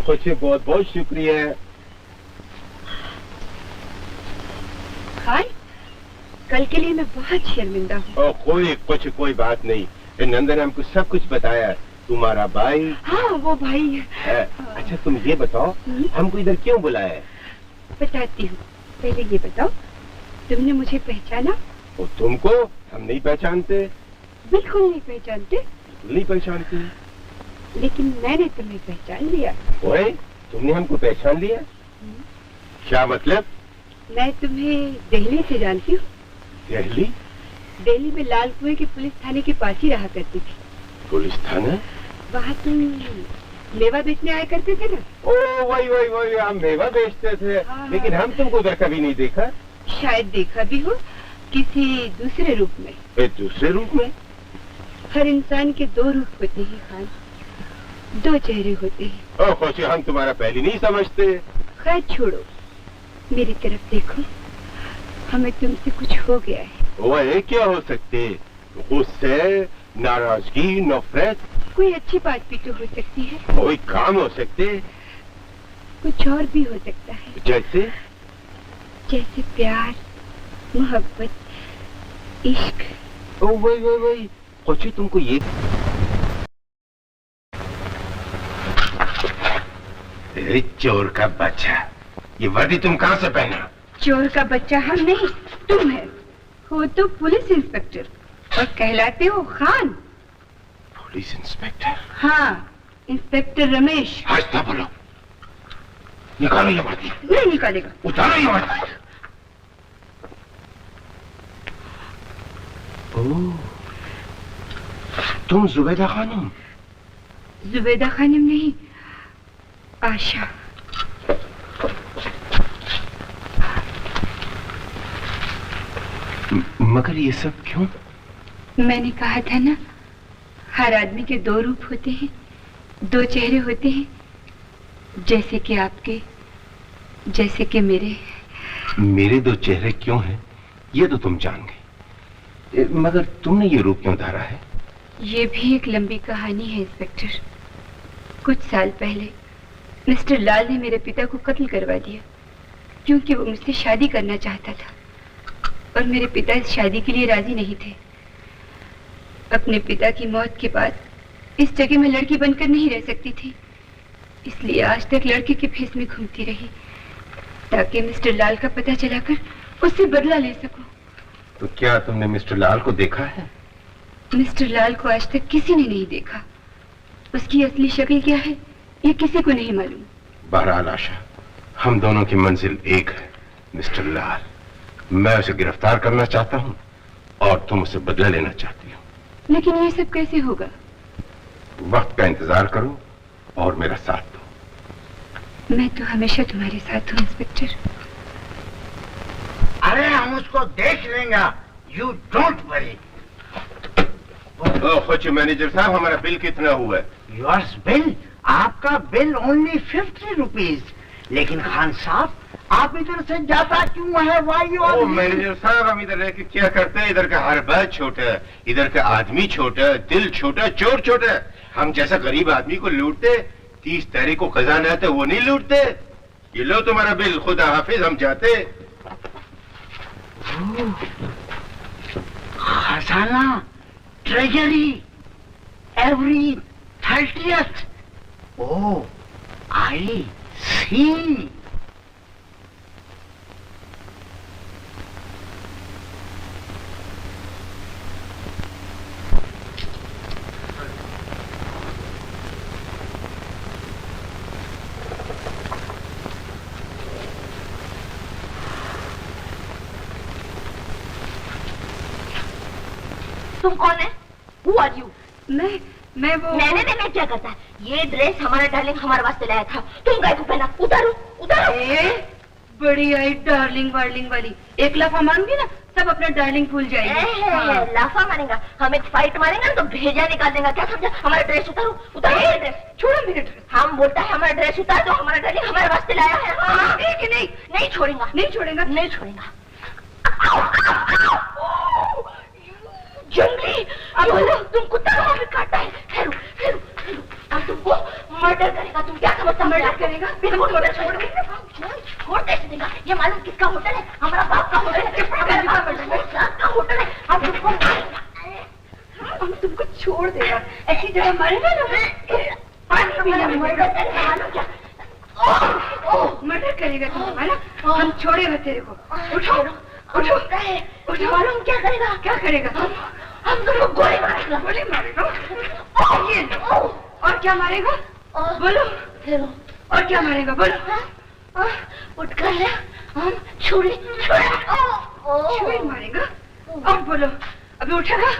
खोचे, बहुत बहुत शुक्रिया। खान, कल के लिए मैं बहुत शर्मिंदा हूँ। और कोई बात नहीं, नंदन हमको सब कुछ बताया। तुम्हारा भाई? हाँ, वो भाई। अच्छा तुम ये बताओ, हमको इधर क्यों बुलाया है? बताती हूँ, पहले ये बताओ, तुमने मुझे पहचाना? और तुमको हम नहीं पहचानते। बिल्कुल नहीं पहचानते। नहीं पहचानते, लेकिन मैंने तुम्हें पहचान लिया। ओए, तुमने हमको पहचान लिया? क्या मतलब? मैं तुम्हें दिल्ली से जानती हूँ। दिल्ली? दिल्ली में लाल कुएं के पुलिस थाने के पास ही रहा करती थी। पुलिस थाना? वहाँ तुम मेवा बेचने आया करते थे ना? ओ वही हम मेवा बेचते थे। हाँ। लेकिन हम तुमको उधर कभी नहीं देखा। शायद देखा भी हो, किसी दूसरे रूप में। दूसरे रूप में? हर इंसान के 2 रूप होते हैं खान, 2 चेहरे होते हैं। ओ खोची, हम तुम्हारा पहले नहीं समझते। खैर छोड़ो, मेरी तरफ देखो, हमें तुमसे कुछ हो गया है। वो क्या हो सकते? गुस्से, नाराजगी, नफरत? कोई अच्छी बात भी तो हो सकती है। कोई काम हो सकते? कुछ और भी हो सकता है। जैसे? जैसे प्यार, मोहब्बत, इश्क। ओ वही खोची, तुमको ये चोर का बच्चा, ये वर्दी तुम कहाँ से पहना? चोर का बच्चा हम नहीं, तुम है। हो तो पुलिस इंस्पेक्टर और कहलाते हो खान। Police inspector? हाँ, इंस्पेक्टर रमेश। हंसता बोलो। निकालो ये वर्दी। नहीं निकालेगा। उतारो ये वर्दी। ओह, तुम जुबैदा खानम? जुबैदा खानम नहीं, आशा। मगर ये सब क्यों? मैंने कहा था ना, हर आदमी के दो रूप होते हैं, दो चेहरे होते हैं, जैसे कि आपके, जैसे कि मेरे दो चेहरे क्यों हैं ये तो तुम जान गए, मगर तुमने ये रूप क्यों धारा है? ये भी एक लंबी कहानी है इंस्पेक्टर। कुछ साल पहले मिस्टर लाल ने मेरे पिता को कत्ल करवा दिया, क्योंकि वो मुझसे शादी करना चाहता था और मेरे पिता इस शादी के लिए राजी नहीं थे। अपने पिता की मौत के बाद इस जगह में लड़की बनकर नहीं रह सकती थी, इसलिए आज तक लड़के के भेष में घूमती रही, ताकि मिस्टर लाल का पता चलाकर उससे बदला ले सकूं। तो क्या तुमने मिस्टर लाल को देखा है? मिस्टर लाल को आज तक किसी ने नहीं देखा। उसकी असली शक्ल क्या है ये किसी को नहीं मालूम। बहरहाल आशा, हम दोनों की मंजिल एक है, मिस्टर लाल। मैं उसे गिरफ्तार करना चाहता हूँ और तुम उसे बदला लेना चाहती हो। लेकिन ये सब कैसे होगा? वक्त का इंतजार करो और मेरा साथ दो। मैं तो हमेशा तुम्हारे साथ हूँ इंस्पेक्टर। अरे हम उसको देख लेंगे, यू डोंट वरी। खोचे मैनेजर साहब, हमारा बिल कितना हुआ है? Yours bill? आपका बिल ओनली 50 रुपीज। लेकिन खान साहब, आप इधर से ज्यादा क्यों है? वाई मैनेजर साहब, हम इधर रह के क्या करते हैं? इधर का हर बात छोटा है, इधर का आदमी छोटा, दिल छोटा, चोर छोटा। हम जैसा गरीब आदमी को लूटते, 30 तारीख को खजाना आता वो नहीं लूटते। ये लो तुम्हारा बिल, खुदा हाफिज, हम जाते। खजाना, ट्रेजरी, एवरी 30th। ओह, आई सी। तुम कौन है? Who are you? मैं वो मैं क्या करता है? ये ड्रेस हमारा डार्लिंग हमारे वास्ते लाया था, तुम गाय को पहना। उतारो उतारो। बड़ी आई डार्लिंग वार्लिंग वाली। एक लाफा मारूंगी ना, सब अपना डार्लिंग भूल जाएंगे। हाँ। लाफा मारेगा, हम एक फाइट मारेंगे तो भेजा निकाल देगा। क्या समझा? हमारा ड्रेस उतारो, उतारो मेरा ड्रेस। छोड़ो मेरा ड्रेस। हम बोलता है हमारा ड्रेस उतार दो, हमारा डार्लिंग हमारे वास्ते लाया है। हाँ। नहीं नहीं छोड़ेगा, नहीं छोड़ेगा, नहीं छोड़ेगा। जंगली, अब तुम कुत्ता हमें काटा है। ठहरो ठहरो ठहरो, अब तुमको मर्डर करेगा। तुम क्या समझता? मर्डर करेगा? बिल्कुल मर्डर छोड़ कैसे देगा? ये मालूम किसका होटल है? हमारा बाप का होटल है, का होटल है। अब तुमको हम तुमको छोड़ देगा। ऐसी जगह मरेगा ना, पानी पीना। मर्डर करेगा मालूम क्या? मर्डर करेगा तुम, हम छोड़ेगा तेरे को। उठो उठो उठो। मालूम क्या करेगा? क्या करेगा? हम तुमको गोली मारेगा। गोली मारेगा? ये लो। और क्या मारेगा? बोलो। और क्या मारेगा? बोलो। उठकर है, हम छुरी छुरी मारेगा? और बोलो, अभी उठेगा?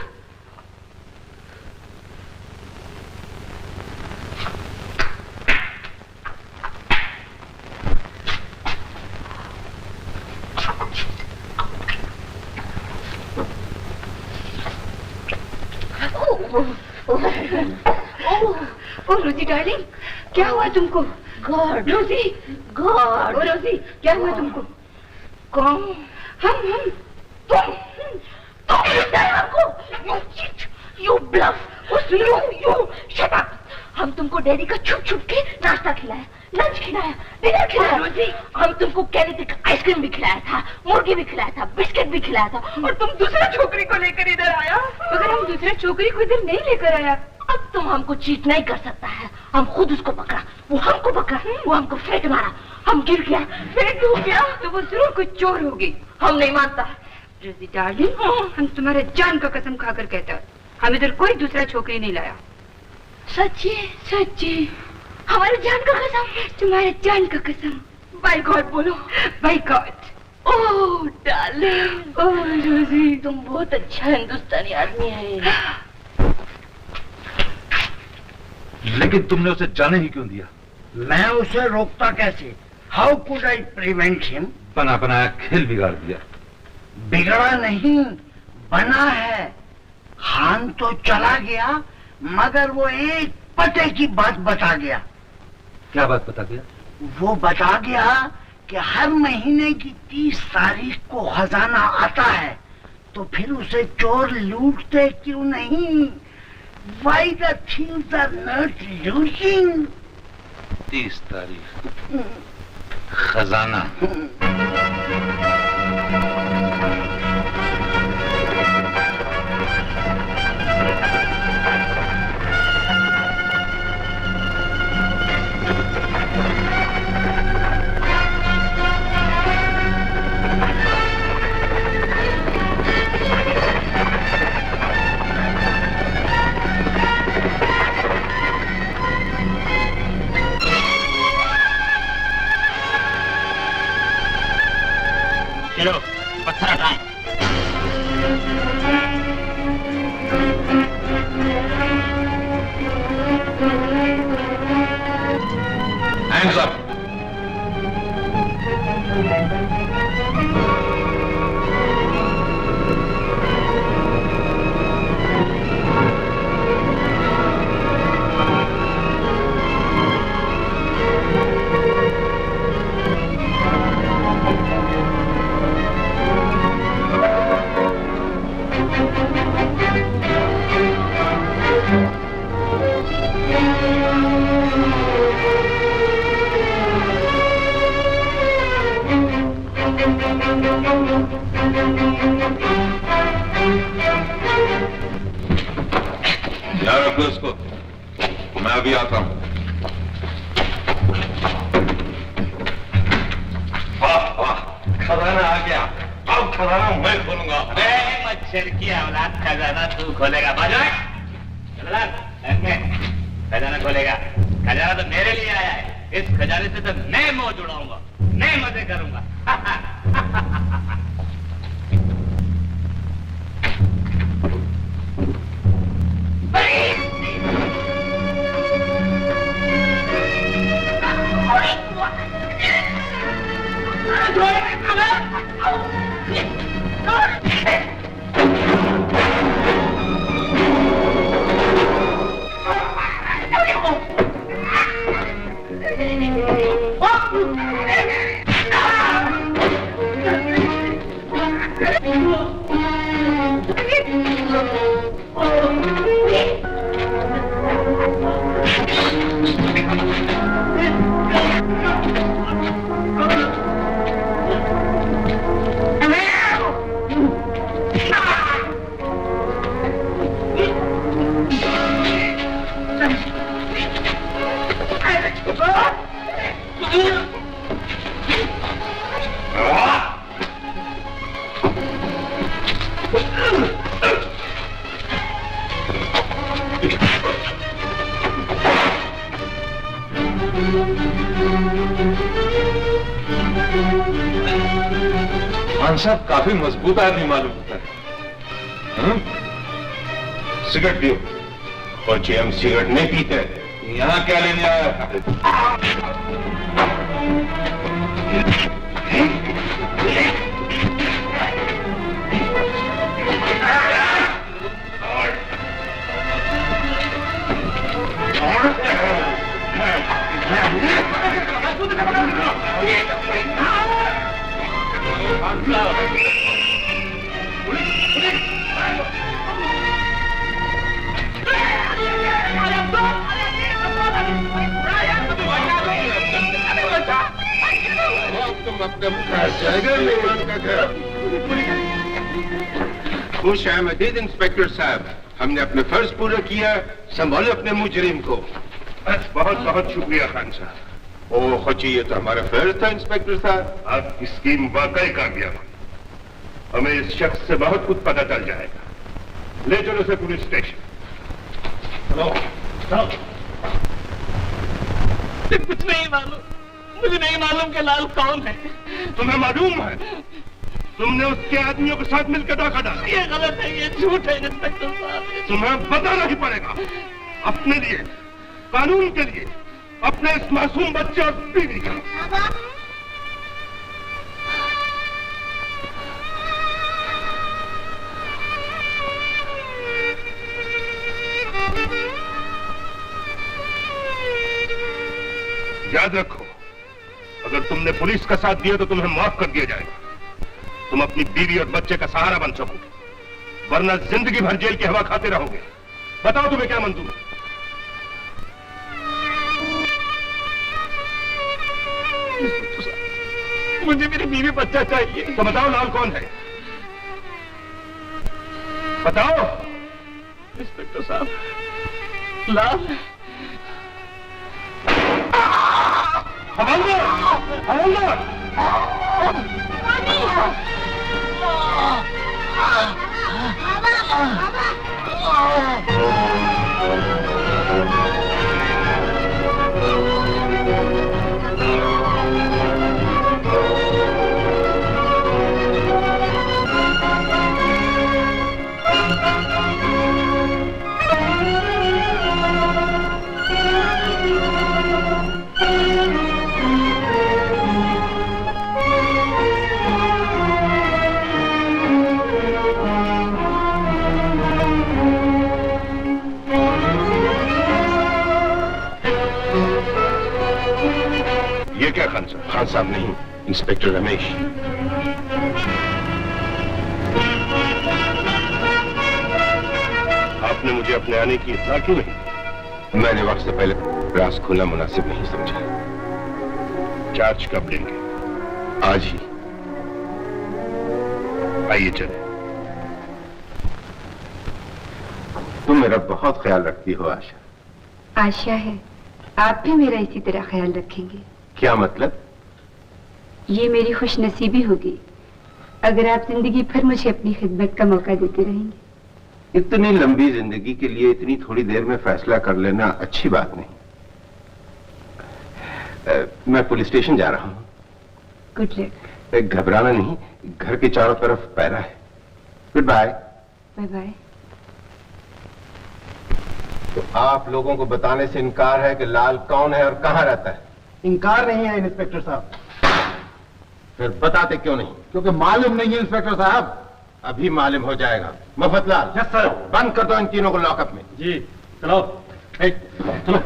रोजी डार्लिंग, क्या हुआ तुमको? गॉड रोजी, गॉड रोजी, क्या हुआ तुमको? कौन? हम तुम हमको you bluff, you shut up. हम तुमको डेयरी का छुप छुप के नाश्ता खिलाया, लंच खिलाया, डिनर खिलाया। रोजी, हम तुमको कैनेडिक आइसक्रीम भी खिलाया था, मुर्गी भी खिलाया था, बिस्किट भी खिलाया था, और तुम दूसरा छोकरी को लेकर इधर आया। मगर हम दूसरा छोकरी को इधर नहीं लेकर आया। अब तुम हमको चीट नहीं कर सकता है। हम खुद उसको पकड़ा, वो हमको पकड़ा, वो हमको फेंक मारा, हम गिर गया, फेंक हो गया, तो वो जरूर कोई चोर होगी। हम नहीं मानता। रोजी डार्लिंग, हम तुम्हारे जान का कसम खाकर कहता है, हम इधर कोई दूसरा छोकरी नहीं लाया। सच्ची सच्ची, हमारे जान का कसम, तुम्हारे जान का कसम। बाय गॉड बोलो, बाय गॉड। ओह डार्लिंग, ओह रोजी, तुम बहुत अच्छा हिंदुस्तानी आदमी है। लेकिन तुमने उसे जाने ही क्यों दिया? मैं उसे रोकता कैसे? How could I prevent him? बना बनाया खेल बिगाड़ दिया। बिगड़ा नहीं, बना है। खान तो चला गया, मगर वो एक पते की बात बता गया। क्या बात बता गया? वो बता गया कि हर महीने की 30 तारीख को खजाना आता है, तो फिर उसे चोर लूटते क्यों नहीं? Why the thieves are not looting? 30 तारीख खजाना। चलो पत्थर हटाओ। Hands up. यार रखो इसको, मैं अभी आता हूं। वाह वाह, खजाना आ गया। अब खजाना मैं खोलूंगा। अरे मच्छर की औलाद, खजाना तू खोलेगा? बाजू खजाना खोलेगा? खजाना तो मेरे लिए आया है। इस खजाने से तो मैं मुंह जुड़ाऊंगा, मैं मजे करूंगा। खान साहब काफी मजबूत आदमी मालूम होता है। सिगरेट पियो। और जी हम सिगरेट नहीं पीते। यहाँ क्या लेने आया? तुम अपने जाएगा मेहमान का घर। खुश आमदीद इंस्पेक्टर साहब, हमने अपने फर्ज पूरा किया। संभालो अपने मुजरिम को। बहुत बहुत शुक्रिया खान साहब। ओ खोची, ये तो हमारा फर्ज था इंस्पेक्टर साहब। आपकी स्कीम वाकई कामयाब। हमें इस शख्स से बहुत कुछ पता चल जाएगा। ले चलो उसे पुलिस स्टेशन। चलो चलो। कुछ नहीं मालूम, मुझे नहीं मालूम कि लाल कौन है। तुम्हें मालूम है? तुमने उसके आदमियों के साथ मिलकर धोखा डाला। ये गलत है, ये झूठ है इंस्पेक्टर साहब। तुम्हें बताना ही पड़ेगा, अपने लिए, कानून के लिए, अपने इस मासूम बच्चे और बीवी का। याद रखो, अगर तुमने पुलिस का साथ दिया तो तुम्हें माफ कर दिया जाएगा। तुम अपनी बीवी और बच्चे का सहारा बन सकोगे, वरना जिंदगी भर जेल की हवा खाते रहोगे। बताओ तुम्हें क्या मंजूर है? मुझे मेरी बीवी बच्चा चाहिए। तो बताओ लाल कौन है? बताओ। इंस्पेक्टर साहब, लाल हवलदार, हवलदार। ये क्या खान साहब? खान साहब नहीं, इंस्पेक्टर रमेश। आपने मुझे अपने आने की इत्तला क्यों नहीं? मैंने वक्त से पहले राज खोलना मुनासिब नहीं समझा। चार्ज कब लेंगे? आज ही। आइए चले। तुम मेरा बहुत ख्याल रखती हो आशा। आशा है आप भी मेरा इसी तरह ख्याल रखेंगे। क्या मतलब? ये मेरी खुशनसीबी होगी अगर आप जिंदगी भर मुझे अपनी खिदमत का मौका देते रहेंगे। इतनी लंबी जिंदगी के लिए इतनी थोड़ी देर में फैसला कर लेना अच्छी बात नहीं। मैं पुलिस स्टेशन जा रहा हूँ। Good luck. घबराना नहीं, घर के चारों तरफ पैरा है। Good bye. Bye bye. तो आप लोगों को बताने से इनकार है कि लाल कौन है और कहाँ रहता है? इनकार नहीं है इंस्पेक्टर साहब। फिर बताते क्यों नहीं? क्योंकि मालूम नहीं है इंस्पेक्टर साहब। अभी मालूम हो जाएगा। Mafatlal, yes sir. बंद कर दो इन तीनों को लॉकअप में। जी चलो। चलो।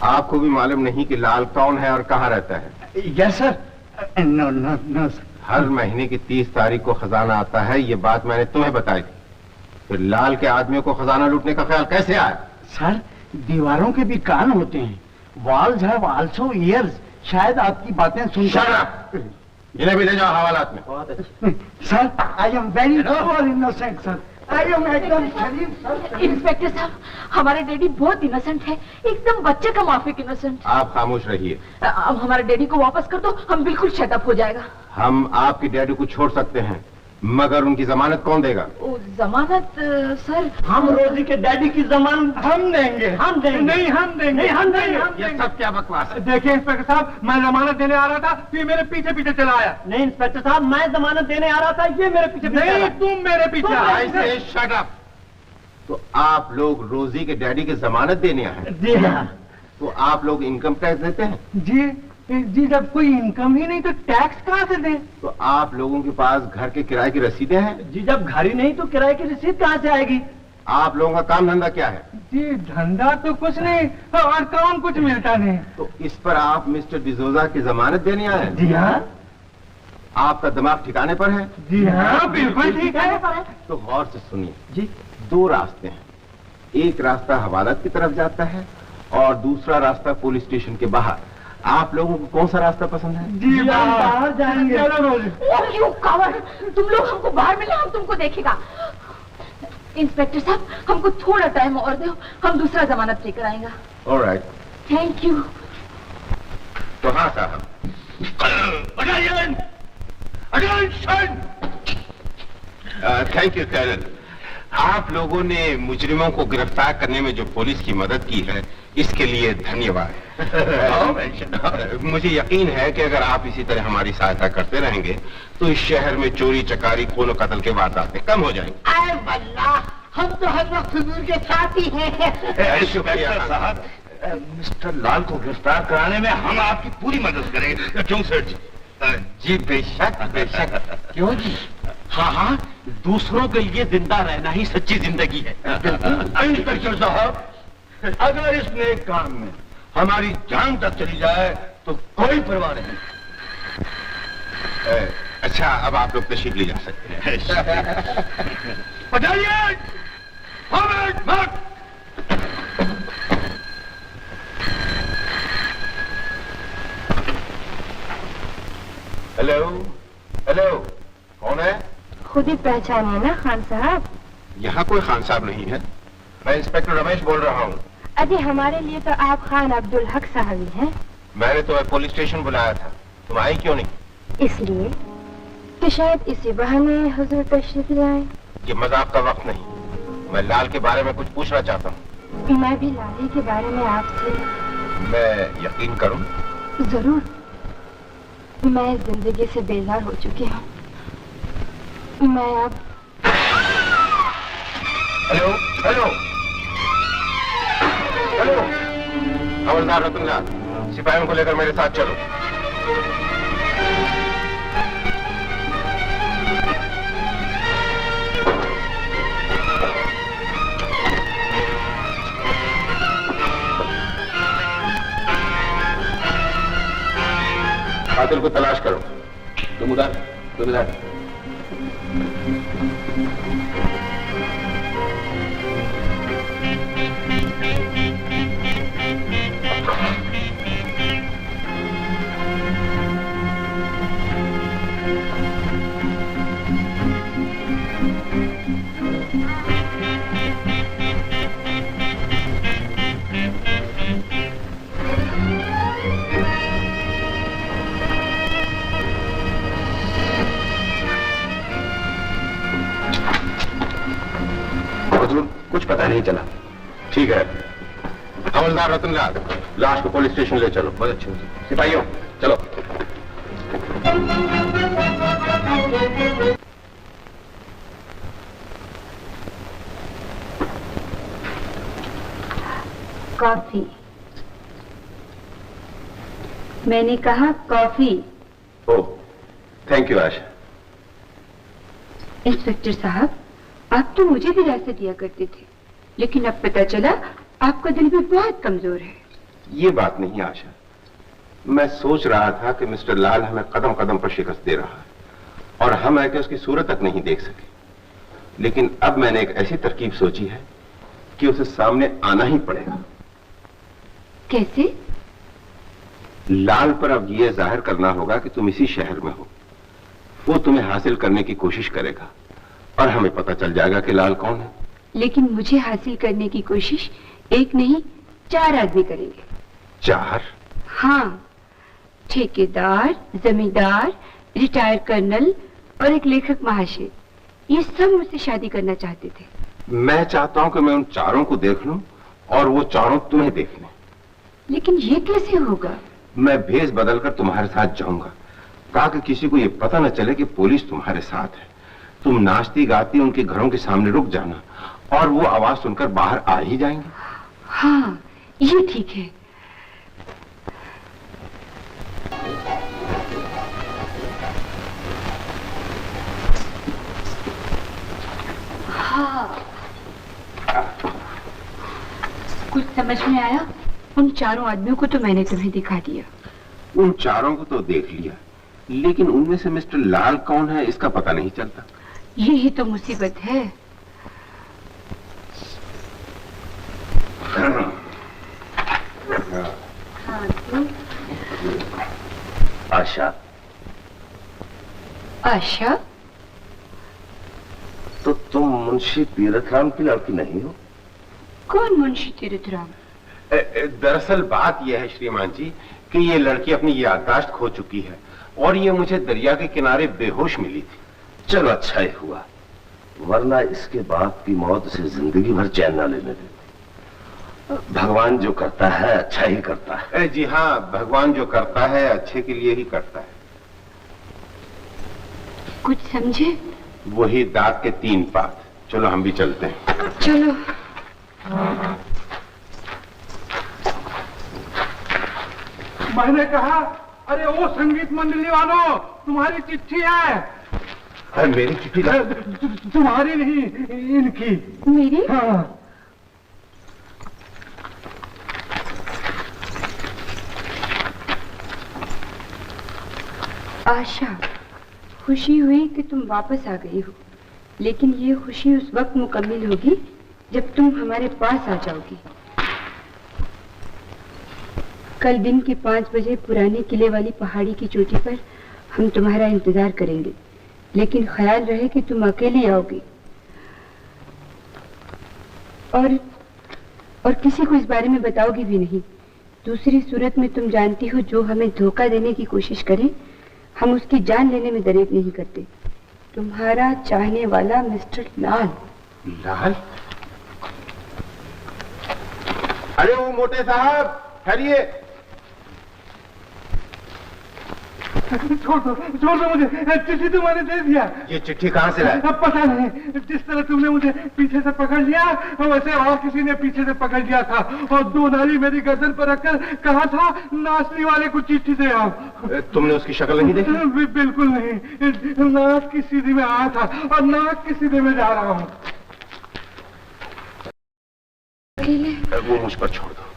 आपको भी मालूम नहीं कि लाल कौन है और कहाँ रहता है? Yes sir. No no no sir. हर महीने की 30 तारीख को खजाना आता है, ये बात मैंने तुम्हें बताई थी। फिर लाल के आदमियों को खजाना लूटने का ख्याल कैसे आया? सर, दीवारों के भी कान होते हैं। Walls have also years. शायद आपकी बातें सुनकर। इन्हें भी ले जाओ हवालात में। Sir, I am very pure innocent sir. I am एकदम शरीफ सर। इंस्पेक्टर साहब, हमारे डैडी बहुत इनोसेंट है, एकदम बच्चे का माफिक इनोसेंट। आप खामोश रहिए। अब हमारे डैडी को वापस कर दो, हम बिल्कुल शटअप हो जाएगा। हम आपके डैडी को छोड़ सकते हैं, मगर उनकी जमानत कौन देगा? ओ, जमानत सर। हम रोजी के डैडी की जमानत हम देंगे। हम देंगे। नहीं हम देंगे। नहीं, हम देंगे। ये सब क्या बकवास है? देखिए इंस्पेक्टर साहब, मैं जमानत देने आ रहा था, फिर मेरे पीछे पीछे चला आया। नहीं इंस्पेक्टर साहब, मैं जमानत देने आ रहा था, ये मेरे पीछे नहीं, तुम मेरे पीछे आए। ऐसे शट अप। तो आप लोग रोजी के डैडी की जमानत देने आए? जी हाँ। तो आप लोग इनकम टैक्स देते हैं? जी, जब कोई इनकम ही नहीं तो टैक्स कहाँ से दें? तो आप लोगों के पास घर के किराए की रसीदें हैं? जी, जब घर ही नहीं तो किराए की रसीद कहाँ से आएगी? आप लोगों का काम धंधा क्या है? जी, धंधा तो कुछ नहीं और काम कुछ मिलता नहीं। तो इस पर आप मिस्टर डिसोजा की जमानत देने आए हैं? जी हाँ। आपका दिमाग ठिकाने पर है? जी हाँ, बिल्कुल ठीक है। तो गौर से सुनिए जी, दो रास्ते हैं। एक रास्ता हवालात की तरफ जाता है और दूसरा रास्ता पुलिस स्टेशन के बाहर। आप लोगों को कौन सा रास्ता पसंद है? जी, बाहर जाएंगे। और यू कवर, तुम लोग हमको बाहर मिले, हम तुमको देखेगा। इंस्पेक्टर साहब, हमको थोड़ा टाइम और दो, हम दूसरा जमानत लेकर आएंगे। ऑलराइट। Thank you. तो हाँ साहब। Thank you colonel. आप लोगों ने मुजरिमों को गिरफ्तार करने में जो पुलिस की मदद की है, इसके लिए धन्यवाद। मुझे यकीन है कि अगर आप इसी तरह हमारी सहायता करते रहेंगे तो इस शहर में चोरी चकारी खून कत्ल के वारदातें कम हो जाएंगी। अरे बल्ला, हम तो हर वक्त हुजूर के साथ ही हैं। शुक्रिया साहब। मिस्टर लाल को गिरफ्तार कराने में हम आपकी पूरी मदद करेंगे। क्यों सेठ जी? जी बेशक बेशक। क्यों जी? हाँ हाँ, दूसरों के लिए जिंदा रहना ही सच्ची जिंदगी है। इंस्पेक्टर साहब, अगर इस नेक काम में हमारी जान तक चली जाए तो कोई परवाह नहीं। अच्छा, अब आप लोग तशरीफ ले जा सकते हैं। बजाइए! हेलो हेलो, कौन है? खुद ही पहचानिए ना खान साहब। यहाँ कोई खान साहब नहीं है, मैं इंस्पेक्टर रमेश बोल रहा हूँ। अरे हमारे लिए तो आप खान अब्दुल हक साहब ही हैं। मैंने तुम्हें पुलिस स्टेशन बुलाया था, तुम आई क्यों नहीं? इसलिए कि शायद इसी बहाने हुजूर तशरीफ ले आए। ये मजाक का वक्त नहीं, मैं लाल के बारे में कुछ पूछना चाहता हूँ। मैं भी लाली के बारे में आपसे। मैं यकीन करूँ? जरूर। मैं जिंदगी से बेजार हो चुकी हूँ। मैं अब। हेलो हेलो हेलो, हवलदार रतनलाल, सिपाहियों को लेकर मेरे साथ चलो। कातिल को तलाश करो। तुम उधर, तुम इधर। कुछ पता नहीं चला। ठीक है, हवलदार रतनलाल, लाश को पुलिस स्टेशन ले चलो। बहुत अच्छी सिपाहियों, चलो। कॉफी। मैंने कहा coffee. Oh, thank you Asha. Inspector साहब, आप तो मुझे भी रास्ता दिया करते थे, लेकिन अब पता चला आपका दिल भी बहुत कमजोर है। ये बात नहीं आशा, मैं सोच रहा था कि मिस्टर लाल हमें कदम कदम पर शिकस्त दे रहा है और हम आके उसकी सूरत तक नहीं देख सके। लेकिन अब मैंने एक ऐसी तरकीब सोची है कि उसे सामने आना ही पड़ेगा। कैसे? लाल पर अब यह जाहिर करना होगा कि तुम इसी शहर में हो। वो तुम्हें हासिल करने की कोशिश करेगा और हमें पता चल जाएगा कि लाल कौन है। लेकिन मुझे हासिल करने की कोशिश एक नहीं 4 आदमी करेंगे। 4? हाँ, ठेकेदार, जमींदार, रिटायर्ड कर्नल और एक लेखक महाशय, ये सब मुझसे शादी करना चाहते थे। मैं चाहता हूं कि मैं उन चारों को देख लूं और वो चारों तुम्हें देख लें। लेकिन ये कैसे होगा? मैं भेष बदलकर तुम्हारे साथ जाऊंगा, कहा कि किसी को ये पता न चले कि पुलिस तुम्हारे साथ है। तुम नाचती गाती उनके घरों के सामने रुक जाना और वो आवाज सुनकर बाहर आ ही जाएंगे। हाँ, ये ठीक है। हाँ, कुछ समझ में आया? उन चारों आदमियों को तो मैंने तुम्हें दिखा दिया। उन चारों को तो देख लिया, लेकिन उनमें से मिस्टर लाल कौन है इसका पता नहीं चलता। यही तो मुसीबत है। हाँ, तो? आशा। आशा? तो तुम मुंशी तीर्थराम की लड़की नहीं हो? कौन मुंशी तीर्थराम? दरअसल बात यह है श्रीमान जी कि ये लड़की अपनी याददाश्त खो चुकी है और ये मुझे दरिया के किनारे बेहोश मिली थी। चलो अच्छा ही हुआ, वरना इसके बाप की मौत से जिंदगी भर चैन न लेने देते। भगवान जो करता है अच्छा ही करता है। जी हाँ, भगवान जो करता है अच्छे के लिए ही करता है। कुछ समझे? वही दांत के 3 पात। चलो हम भी चलते हैं। चलो। मैंने कहा, अरे ओ संगीत मंडली वालों, तुम्हारी चिट्ठी है। मेरी चिट्ठी ला। तुम्हारी नहीं, इनकी। मेरी? हाँ। आशा, खुशी हुई कि तुम वापस आ गई हो, लेकिन ये खुशी उस वक्त मुकम्मल होगी जब तुम हमारे पास आ जाओगी। कल दिन के 5 बजे पुराने किले वाली पहाड़ी की चोटी पर हम तुम्हारा इंतजार करेंगे, लेकिन ख्याल रहे कि तुम अकेले आओगी और किसी को इस बारे में बताओगी भी नहीं। दूसरी सूरत में तुम जानती हो, जो हमें धोखा देने की कोशिश करे हम उसकी जान लेने में दरेक नहीं करते। तुम्हारा चाहने वाला मिस्टर लाल। लाल? अरे वो मोटे साहब, ठहरिए। छोड़ दो मुझे, चिट्ठी तुम्हारे दे दिया। ये चिट्ठी कहाँ से लाए? अब पता नहीं, जिस तरह तुमने मुझे पीछे से पकड़ लिया वैसे और किसी ने पीछे से पकड़ लिया था और 2 नाली मेरी गर्दन पर रखकर कहा था नाचने वाले को चिट्ठी दे आओ। तुमने उसकी शक्ल नहीं देखी? बिल्कुल नहीं, नाक की सीधी में आया था और नाक की सीधे में जा रहा हूँ। वो मुझ पर छोड़ दो।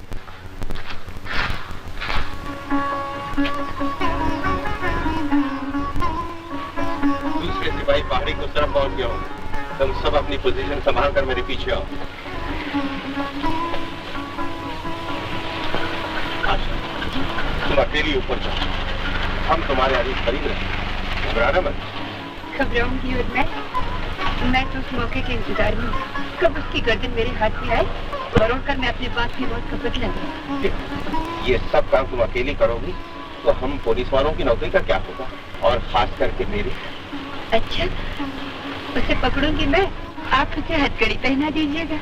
दूसरे सिपाही पहाड़ी को तरफ पहुंच गया हो। तुम सब अपनी पोजीशन संभाल कर मेरे पीछे आओ। तुम अकेली ऊपर जाओ, हम तुम्हारे आगे करीब रहे। घबराना मत। घबराऊंगी और मैं तो उस मौके के इंतजार में कब उसकी गर्दन मेरे हाथ में आए और उड़कर मैं अपने बाप की मौत का बदला लूं। ये सब काम तुम अकेली करोगी तो हम पुलिस वालों की नौकरी का क्या होगा, और खास करके मेरी। अच्छा, उसे पकड़ूंगी मैं, आप उसे हथकड़ी पहना दीजिएगा।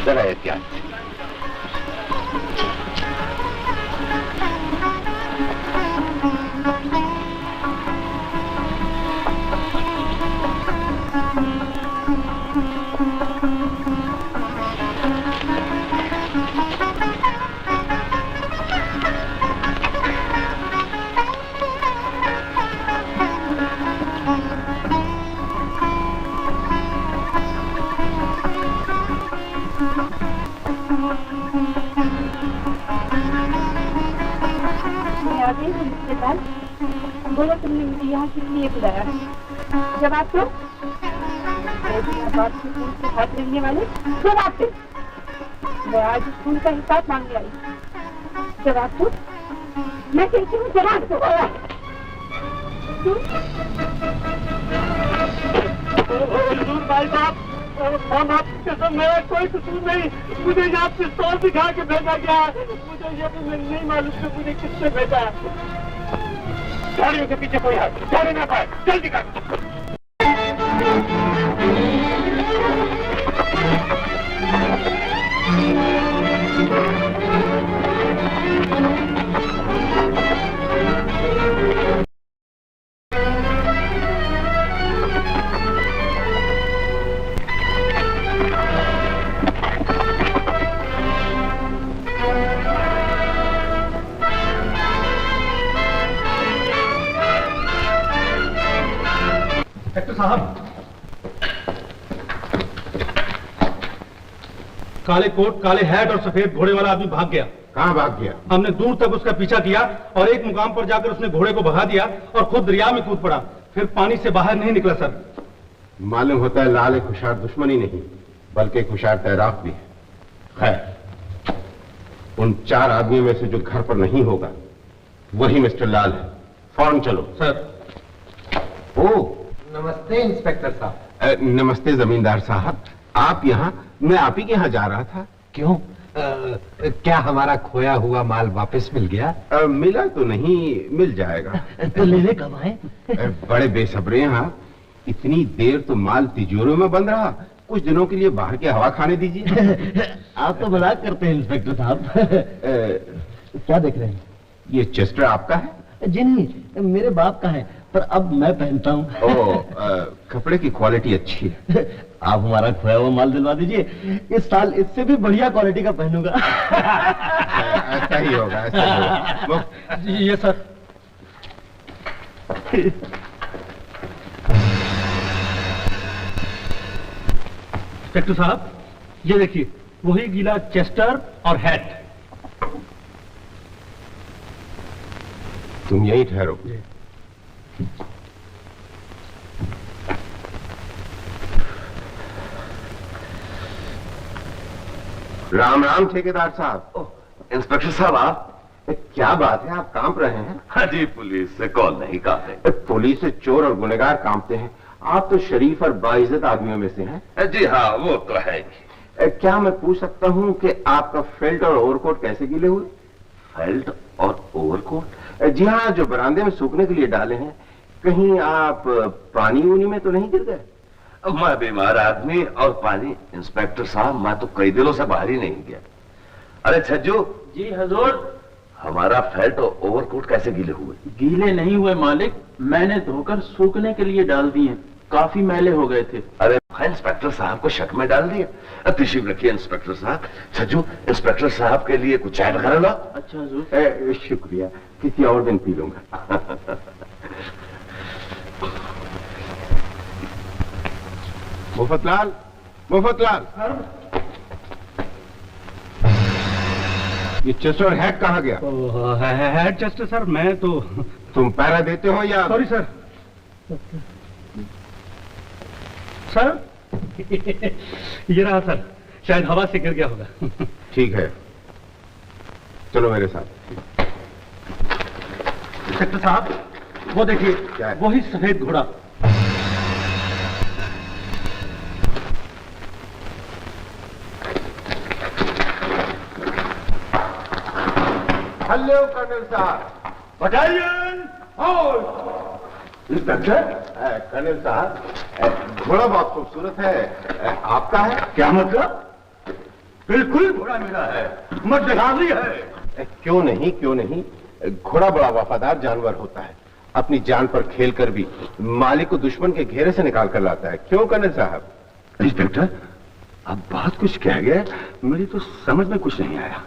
जरा एहतियात से। बोलो, तुमने मुझे यहाँ किस लिए बुलाया? जवाब दो। बात से हाथ लेने वाले जवाब दो। मैं आज इस खून का हिसाब मांगने आई। जवाब दो, मैं कहती हूँ जवाब दो। भाई साहब, हम आपके कसम, मेरा कोई कसूर नहीं। मुझे यहाँ पिस्तौल दिखा के भेजा गया। मुझे ये भी नहीं मालूम कि मुझे किसने भेजा। गाड़ियों के पीछे कोई है, जाने ना पाए, जल्दी कर। साहब, काले कोट, काले हैट और सफेद घोड़े वाला आदमी भाग गया। कहाँ भाग गया? हमने दूर तक उसका पीछा किया और एक मुकाम पर जाकर उसने घोड़े को भगा दिया और खुद दरिया में कूद पड़ा। फिर पानी से बाहर नहीं निकला सर। मालूम होता है लाल एक होशियार दुश्मन ही नहीं बल्कि एक होशियार तैराक भी है। खैर, उन 4 आदमियों में से जो घर पर नहीं होगा वही मिस्टर लाल है। फौरन चलो। सर। ओ नमस्ते इंस्पेक्टर साहब। नमस्ते जमींदार साहब, आप यहाँ? मैं आप ही के यहाँ जा रहा था। क्यों? क्या हमारा खोया हुआ माल वापस मिल गया? मिला तो नहीं, मिल जाएगा। तो लेने कब आए? बड़े बेसब्रे हैं आप। इतनी देर तो माल तिजोरियों में बंद रहा, कुछ दिनों के लिए बाहर की हवा खाने दीजिए। आप तो मजाक करते हैं इंस्पेक्टर साहब। क्या देख रहे हैं? ये चेस्टर आपका है? जी नहीं, मेरे बाप का है। पर अब मैं पहनता हूँ। कपड़े की क्वालिटी अच्छी है। आप हमारा खोया हुआ माल दिलवा दीजिए, इस साल इससे भी बढ़िया क्वालिटी का पहनूंगा। ऐसा ही होगा, ऐसा ही होगा। जी ये सर। इंस्पेक्टर साहब, ये देखिए वही गीला चेस्टर और हैट। तुम यहीं ठहरो। राम राम ठेकेदार साहब। इंस्पेक्टर साहब आप? क्या बात है, आप कांप रहे हैं? हाँ जी, पुलिस से कौन नहीं कांपते। पुलिस से चोर और गुनहगार कांपते हैं, आप तो शरीफ और बाइज्जत आदमियों में से हैं। जी हाँ, वो तो है ही। क्या मैं पूछ सकता हूं कि आपका फेल्ट और ओवरकोट कैसे गीले हुए? फेल्ट और ओवरकोट? जी हाँ, जो बरामदे में सूखने के लिए डाले हैं। कहीं आप पानी उनी में तो नहीं गिर गए? मैं बीमार आदमी और पानी। इंस्पेक्टर साहब, मैं तो कई दिनों से बाहर ही नहीं गया। अरे छज्जू। जी हजूर। हमारा फेल्ट और ओवरकोट कैसे गीले हुए? गीले नहीं हुए मालिक, मैंने धोकर सूखने के लिए डाल दिए, काफी मैले हो गए थे। अरे इंस्पेक्टर साहब को शक में डाल दिया। तशरीफ रखिए इंस्पेक्टर साहब। छज्जू, इंस्पेक्टर साहब के लिए कुछ चाय वगैरह ला। अच्छा हजूर। शुक्रिया, किसी और दिन पी लूंगा। मुफतलाल, मुफतलाल, ये चेस्टर हैट कहाँ गया? हैट चेस्टर सर, मैं तो। तुम पैरा देते हो या? Sorry sir. सर ये रहा सर, शायद हवा से गिर गया होगा। ठीक है, चलो मेरे साथ। इंस्पेक्टर साहब, वो देखिए, क्या है? वही सफेद घोड़ा। हेलो कर्नल साहब। Battalion inspector. कर्नल साहब, घोड़ा बहुत खूबसूरत है, आपका है? क्या मतलब? बिल्कुल घोड़ा मेरा है, मर्दगाजी है। क्यों नहीं, क्यों नहीं। घोड़ा बड़ा वफादार जानवर होता है, अपनी जान पर खेलकर भी मालिक को दुश्मन के घेरे से निकाल कर लाता है। क्यों कर्नल साहब? इंस्पेक्टर, अब बहुत कुछ कह गए, मेरी तो समझ में कुछ नहीं आया।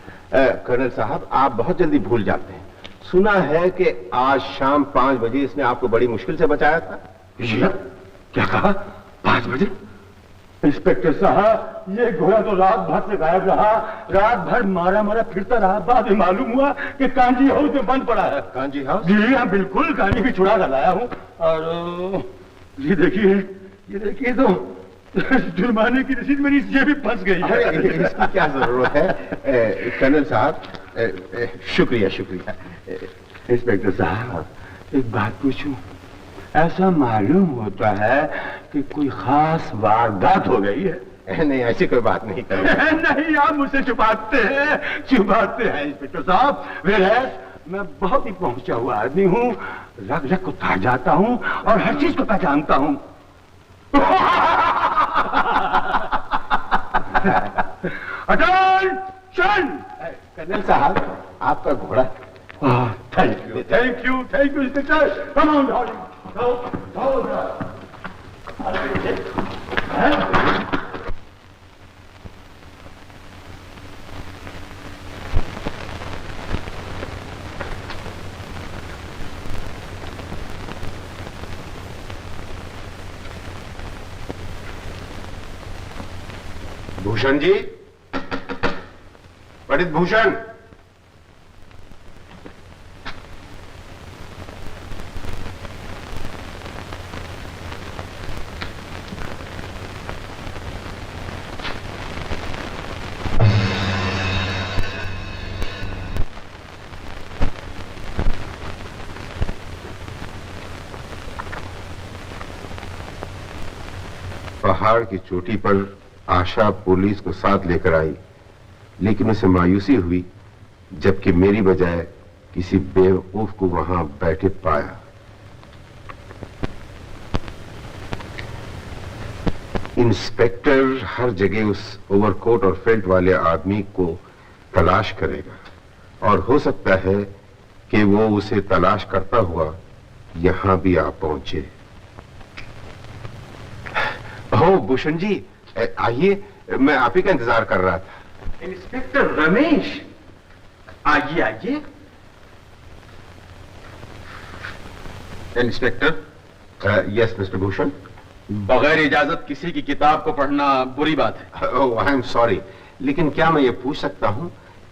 कर्नल साहब, आप बहुत जल्दी भूल जाते हैं। सुना है कि आज शाम 5 बजे इसने आपको बड़ी मुश्किल से बचाया था। क्या कहा? 5 बजे? इंस्पेक्टर साहब, ये घोड़ा तो रात भर से गायब रहा, रात भर मारा मारा फिरता रहा। बाद में मालूम हुआ कि कांजी हाउस में बंद पड़ा है। कांजी हाउस? जी हाँ, बिल्कुल, कांजी भी छुड़ा कर लाया हूँ। और ये देखिए तो जुर्माने की रसीद मेरी जेब में फंस गई है। इसकी क्या जरूरत है? कर्नल साहब, शुक्रिया शुक्रिया। इंस्पेक्टर साहब, एक बात पूछूं? ऐसा मालूम होता है कि कोई खास वारदात हो गई है। नहीं, ऐसी कोई बात नहीं कर्नल। नहीं, आप मुझसे छुपाते हैं इंस्पेक्टर साहब। मैं बहुत ही पहुंचा हुआ आदमी हूँ, रग रग को ताड़ जाता हूँ और हर चीज को पहचानता हूँ। अटेंशन! कर्नल साहब, आपका घोड़ा। Thank you inspector. Come on darling. Bhushan ji, Pandit Bhushan. पहाड़ की चोटी पर आशा पुलिस को साथ लेकर आई, लेकिन उसे मायूसी हुई जबकि मेरी बजाय किसी बेवकूफ को वहां बैठे पाया। इंस्पेक्टर हर जगह उस ओवरकोट और फेल्ट वाले आदमी को तलाश करेगा और हो सकता है कि वो उसे तलाश करता हुआ यहां भी आप पहुंचे। ओ भूषण जी, आइए, मैं आप ही का इंतजार कर रहा था। इंस्पेक्टर रमेश, आइए आइए। इंस्पेक्टर। Yes mister Bhushan. बगैर इजाजत किसी की किताब को पढ़ना बुरी बात है। ओह, आई एम सॉरी, लेकिन क्या मैं ये पूछ सकता हूं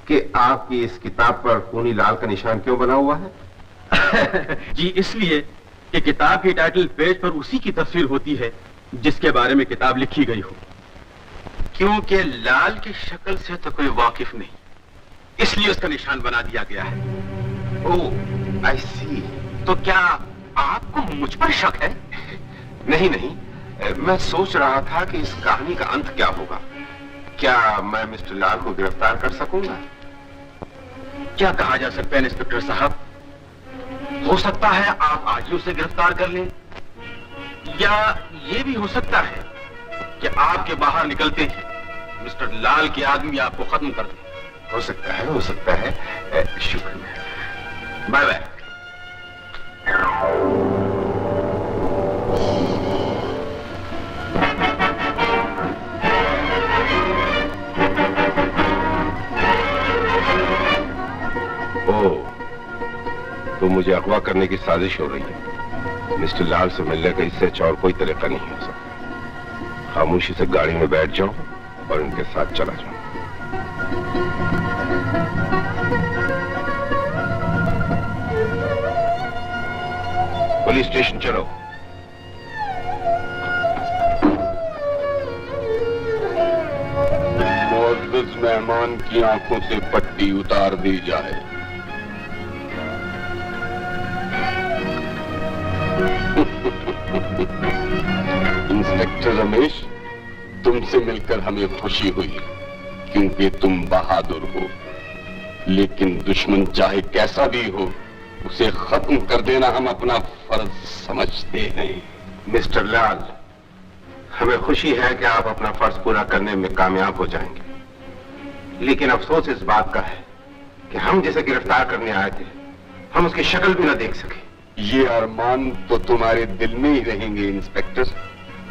कि आपकी इस किताब पर खूनी लाल का निशान क्यों बना हुआ है? जी इसलिए कि किताब की टाइटल पेज पर उसी की तस्वीर होती है जिसके बारे में किताब लिखी गई हो। क्योंकि लाल की शक्ल से तो कोई वाकिफ नहीं, इसलिए उसका निशान बना दिया गया है। ओह, आई सी। तो क्या आपको मुझ पर शक है? नहीं नहीं, मैं सोच रहा था कि इस कहानी का अंत क्या होगा। क्या मैं मिस्टर लाल को गिरफ्तार कर सकूंगा? क्या कहा जा सकता है इंस्पेक्टर साहब? हो सकता है आप आज ही उसे गिरफ्तार कर लें, या ये भी हो सकता है कि आपके बाहर निकलते ही मिस्टर लाल के आदमी आपको खत्म कर दें। हो सकता है, हो सकता है। शुक्रिया। Bye bye. तो मुझे अगवा करने की साजिश हो रही है। मिस्टर लाल से मिलने का इससे अच्छा और कोई तरीका नहीं हो सकता। खामोशी से गाड़ी में बैठ जाऊं और इनके साथ चला जाऊं। पुलिस स्टेशन चलो। मुअज़्ज़ज़ मेहमान की आंखों से पट्टी उतार दी जाए। इंस्पेक्टर रमेश, तुमसे मिलकर हमें खुशी हुई क्योंकि तुम बहादुर हो, लेकिन दुश्मन चाहे कैसा भी हो उसे खत्म कर देना हम अपना फर्ज समझते हैं। मिस्टर लाल, हमें खुशी है कि आप अपना फर्ज पूरा करने में कामयाब हो जाएंगे, लेकिन अफसोस इस बात का है कि हम जिसे गिरफ्तार करने आए थे हम उसकी शक्ल भी ना देख सके। ये अरमान तो तुम्हारे दिल में ही रहेंगे इंस्पेक्टर।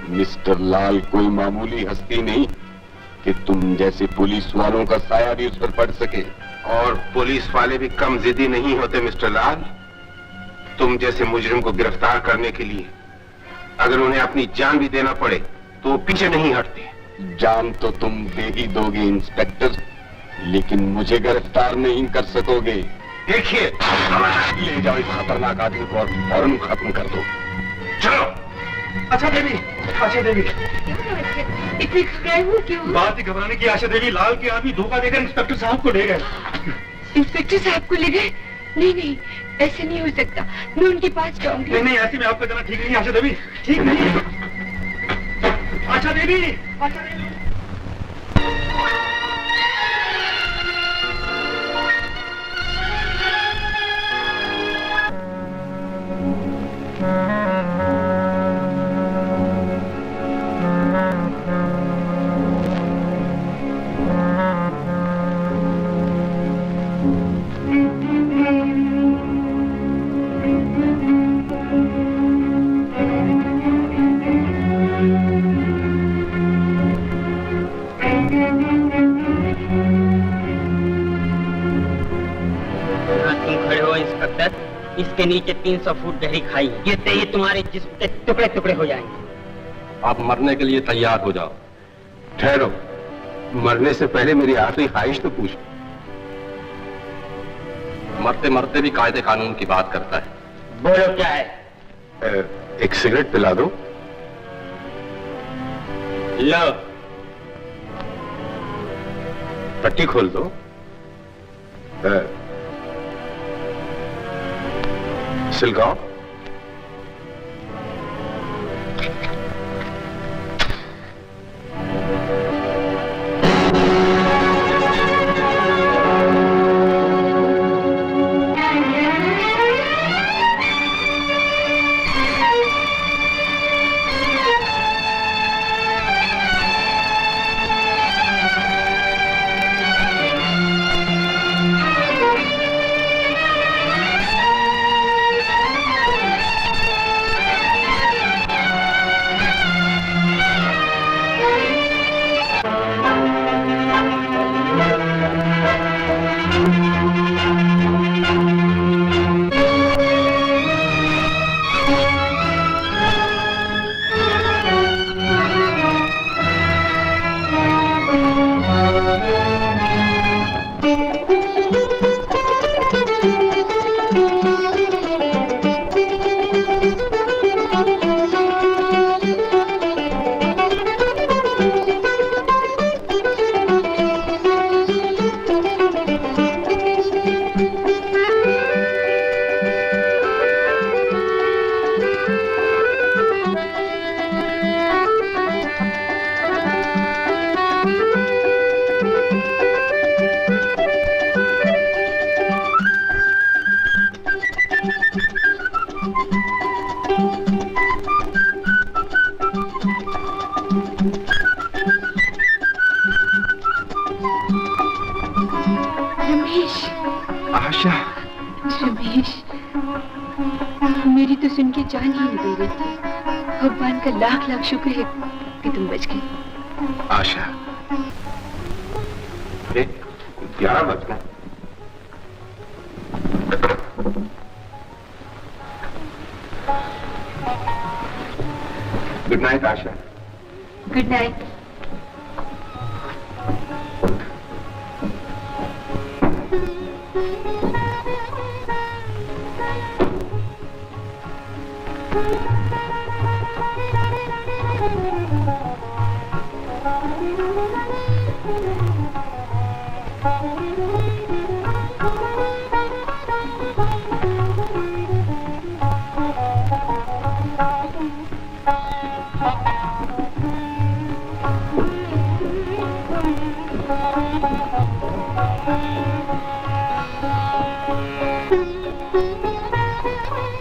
मिस्टर लाल कोई मामूली हस्ती नहीं कि तुम जैसे पुलिस वालों का साया भी उस पर पड़ सके। और पुलिस वाले भी कम जिद्दी नहीं होते मिस्टर लाल। तुम जैसे मुजरिम को गिरफ्तार करने के लिए अगर उन्हें अपनी जान भी देना पड़े तो वो पीछे नहीं हटते। जान तो तुम दे ही दोगे इंस्पेक्टर, लेकिन मुझे गिरफ्तार नहीं कर सकोगे। देखिए, ले जाओ इस खतरनाक आदमी को और फौरन खत्म कर दो। चलो। आशा देवी, आशा देवी, इतनी घबराई हुई क्यों? बात ही घबराने की। आशा देवी, लाल के आदमी धोखा देकर इंस्पेक्टर साहब को ले गए। इंस्पेक्टर साहब को ले गए? नहीं नहीं, ऐसे नहीं हो सकता। मैं उनके पास जाऊंगी। नहीं नहीं, ऐसे में आपका जाना ठीक नहीं आशा देवी, ठीक नहीं। आशा देवी, आशा देवी। इसके नीचे 300 फुट गहरी खाई है। गिरते ही तुम्हारे जिस्म के टुकड़े टुकड़े हो जाएंगे। आप मरने के लिए तैयार हो जाओ। ठहरो, मरने से पहले मेरी आखिरी ख्वाहिश तो पूछ। मरते मरते भी कायदे कानून की बात करता है। बोलो क्या है? एक सिगरेट पिला दो। लो। पट्टी खोल दो। सिलगाओ। आशा, रमेश, मेरी तो सुन के जान ही निकल रही थी। भगवान का लाख लाख शुक्र है कि तुम बच गए। आशा, 11 बज गए। Good night Asha. Good night.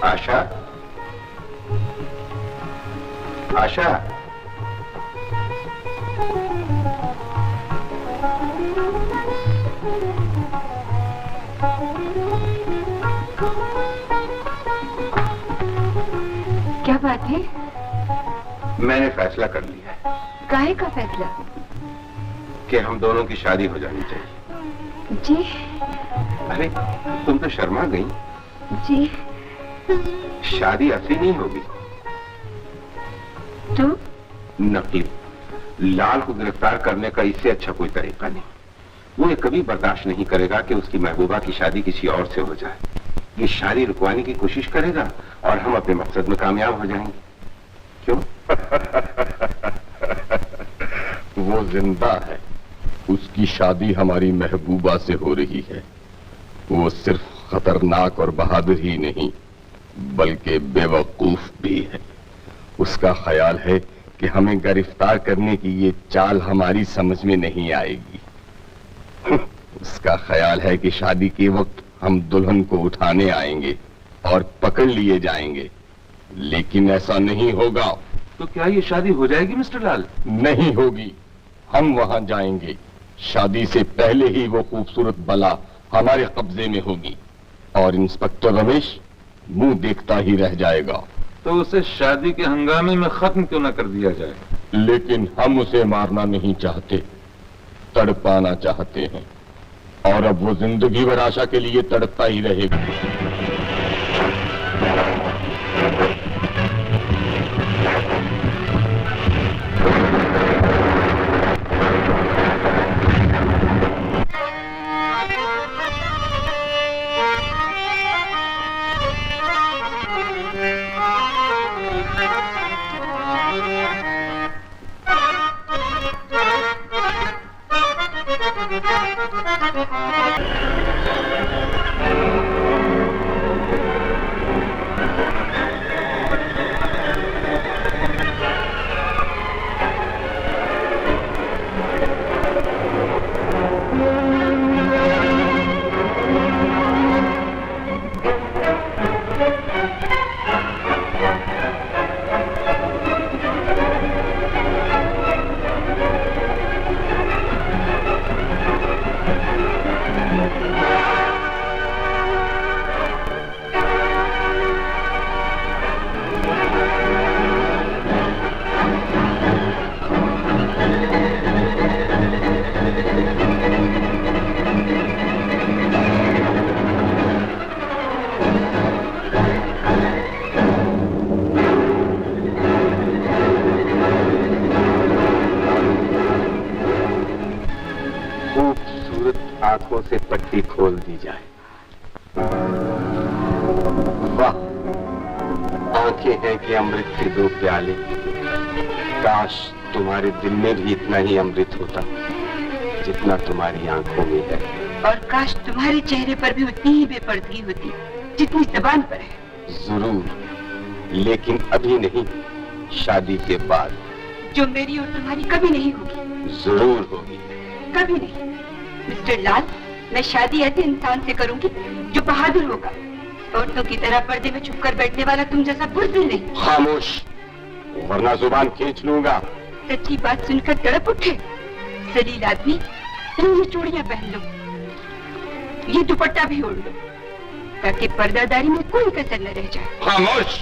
Asha, Asha, क्या बात है? मैंने फैसला कर लिया है काहे का फैसला? कि हम दोनों की शादी हो जानी चाहिए। जी? अरे तुम तो शर्मा गई। जी? शादी ऐसी नहीं होगी तो? नकली। लाल को गिरफ्तार करने का इससे अच्छा कोई तरीका नहीं। वो ये कभी बर्दाश्त नहीं करेगा कि उसकी महबूबा की शादी किसी और से हो जाए। ये शादी रुकवाने की कोशिश करेगा और हम अपने मकसद में कामयाब हो जाएंगे। क्यों? वो जिंदा है। उसकी शादी हमारी महबूबा से हो रही है। वो सिर्फ खतरनाक और बहादुर ही नहीं बल्कि बेवकूफ भी है। उसका ख्याल है कि हमें गिरफ्तार करने की ये चाल हमारी समझ में नहीं आएगी। उसका ख्याल है कि शादी के वक्त हम दुल्हन को उठाने आएंगे और पकड़ लिए जाएंगे, लेकिन ऐसा नहीं होगा। तो क्या ये शादी हो जाएगी मिस्टर लाल? नहीं होगी। हम वहां जाएंगे। शादी से पहले ही वो खूबसूरत बला हमारे कब्जे में होगी और इंस्पेक्टर रमेश मुंह देखता ही रह जाएगा। तो उसे शादी के हंगामे में खत्म क्यों न कर दिया जाए? लेकिन हम उसे मारना नहीं चाहते, तड़पाना चाहते हैं। और अब वो जिंदगी भर आशा के लिए तड़पता ही रहेगा। आंखों से पट्टी खोल दी जाए। वाह, आंखें हैं कि अमृत के 2 प्याले। काश तुम्हारे दिल में भी इतना ही अमृत होता जितना तुम्हारी आंखों में है। और काश तुम्हारे चेहरे पर भी उतनी ही बेपर्दगी होती जितनी जबान पर है। जरूर, लेकिन अभी नहीं, शादी के बाद। जो मेरी और तुम्हारी कभी नहीं होगी। जरूर होगी। कभी नहीं। मिस्टर लाल, मैं शादी ऐसे इंसान से करूंगी जो बहादुर होगा। औरतों की तरह पर्दे में छुपकर बैठने वाला तुम जैसा बुज़दिल नहीं। खामोश, वरना जुबान खींच लूंगा। सच्ची बात सुनकर तड़प उठे। जलील आदमी, तुम ये चूड़ियां पहन लो, ये दुपट्टा भी ओढ़ लो। ताकि पर्दादारी में कोई कसर न रह जाए। खामोश।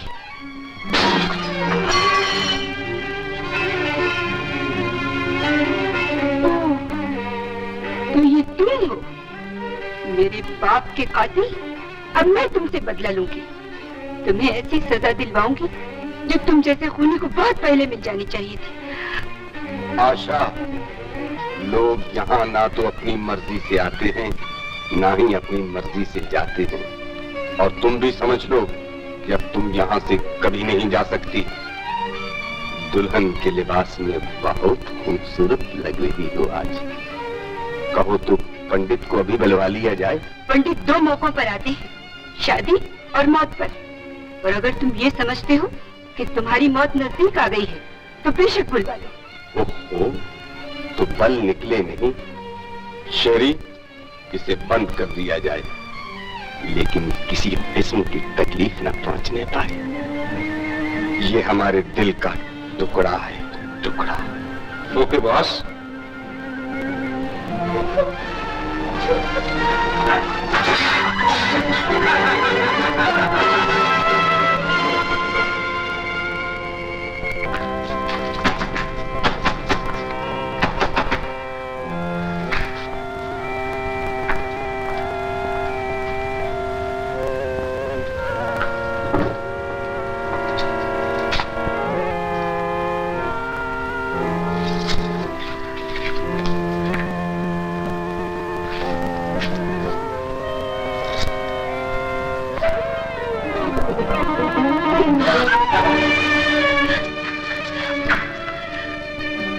तो ये तुम हो मेरे बाप के कातिल। अब मैं तुमसे बदला लूंगी, तुम्हें ऐसी सजा दिलवाऊंगी जो तुम जैसे खूनी को बहुत पहले मिल जानी चाहिए थी। आशा, लोग यहाँ ना तो अपनी मर्जी से आते हैं ना ही अपनी मर्जी से जाते हैं, और तुम भी समझ लो कि अब तुम यहाँ से कभी नहीं जा सकती। दुल्हन के लिबास में बहुत खूबसूरत लग रही हो आज। कहो तो पंडित को अभी बुलवा लिया जाए। पंडित दो मौकों पर आते हैं, शादी और मौत पर। और अगर तुम ये समझते हो कि तुम्हारी मौत नजदीक आ गई है तो बेशक बुलवा लो। ओहो, तो बल निकले नहीं। शेरी, इसे बंद कर दिया जाए, लेकिन किसी किस्म की तकलीफ न पहुंचने पाए। ये हमारे दिल का टुकड़ा है, टुकड़ा। Okay boss.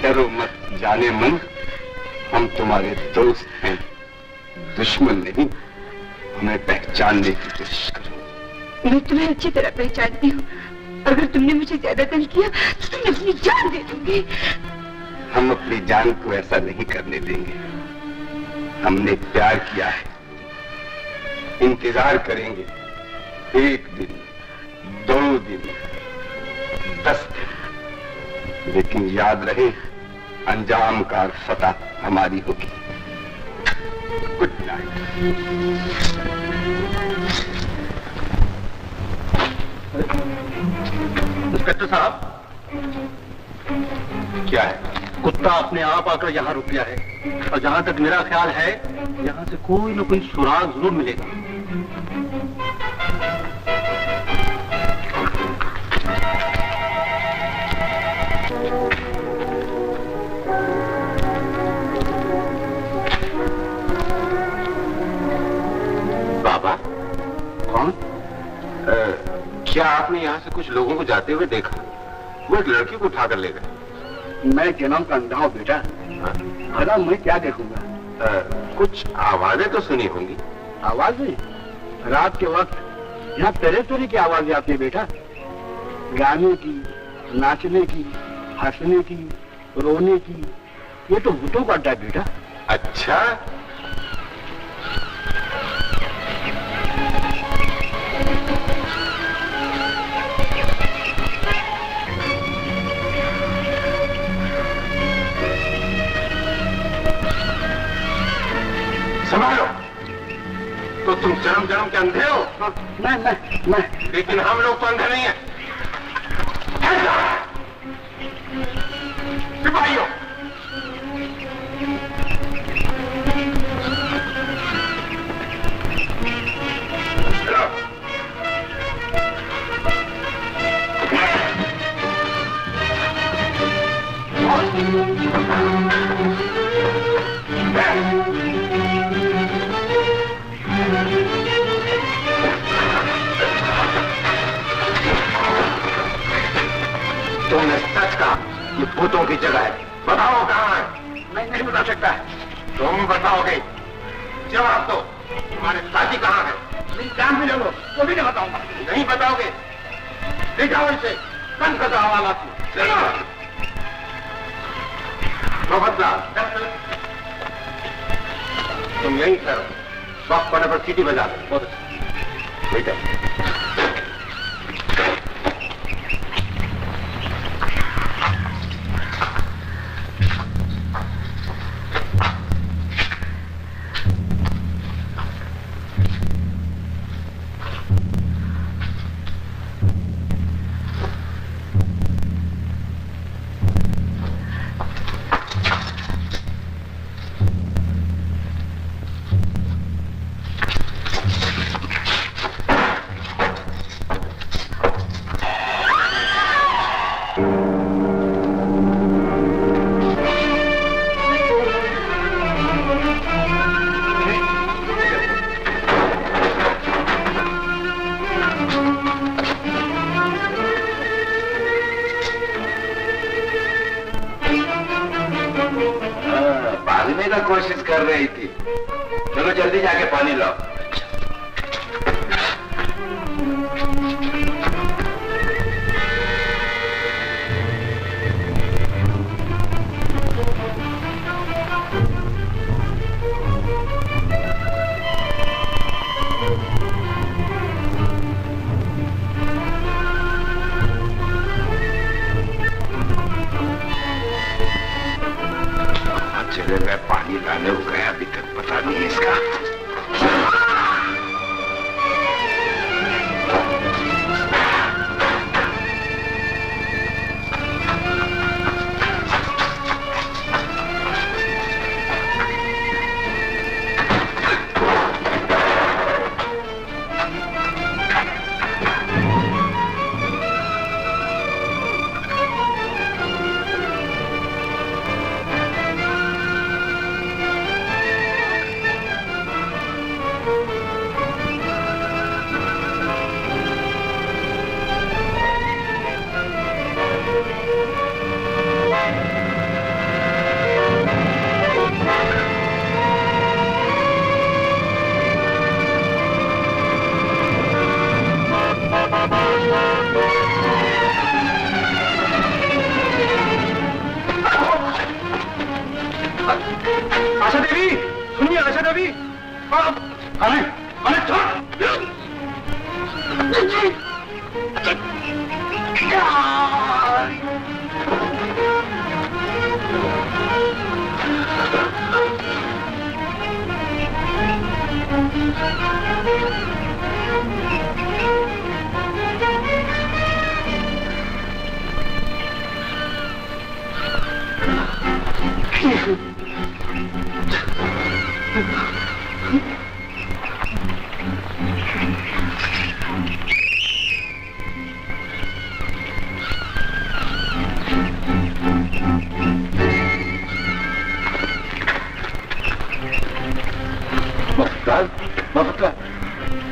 डरो मत जाने मन, हम तुम्हारे दोस्त हैं, दुश्मन नहीं। हमें पहचानने की कोशिश करो। मैं तुम्हें अच्छी तरह पहचानती हूँ। अगर तुमने मुझे ज्यादा तंग किया तो तुमने अपनी जान दे दूंगी। हम अपनी जान को ऐसा नहीं करने देंगे। हमने प्यार किया है, इंतजार करेंगे। 1 दिन, 2 दिन, 10 दिन, लेकिन याद रहे अंजाम का फतह हमारी होगी। Good night. इंस्पेक्टर साहब, क्या है? कुत्ता अपने आप आकर यहाँ रुक गया है, और जहाँ तक मेरा ख्याल है यहाँ से कोई न कोई सुराग जरूर मिलेगा। बाबा, कौन? क्या आपने यहाँ से कुछ लोगों को जाते हुए देखा? वो एक लड़की को उठाकर ले गए। मैं जन्म का अंधा हूँ बेटा, भला मैं क्या देखूंगा? कुछ आवाजें तो सुनी होंगी। आवाजें? रात के वक्त यहाँ तरह तरह की आवाजें आती है बेटा। गाने की, नाचने की, हंसने की, रोने की। ये तो भूतों का अड्डा है बेटा। अच्छा, संभालो। तो तुम जन्म जन्म के अंधे हो? मैं लेकिन हम लोग तो अंधे नहीं हैं। सिपाहियों, तुमने सच कहा, ये भूतों की जगह है। बताओ कहाँ है? मैं नहीं बता सकता। तुम बताओगे? जवाब दो। तुम्हारे साथी कहाँ है? मेरी जान भी ले लो तो भी नहीं बताऊंगा। नहीं बताओगे? दिखाओ इसे, बंद कर दो हवाला। चलो मोहब्बतलाल, तुम यही करो, वक्त पड़ने पर सीटी बजा दो। ठीक है। भी तो कोशिश कर रही थी। चलो जल्दी जाके पानी लाओ। चले गए पानी लाने को गया, अभी तक पता नहीं है इसका। आशा देवी, सुनिए आशा देवी। अरे अरे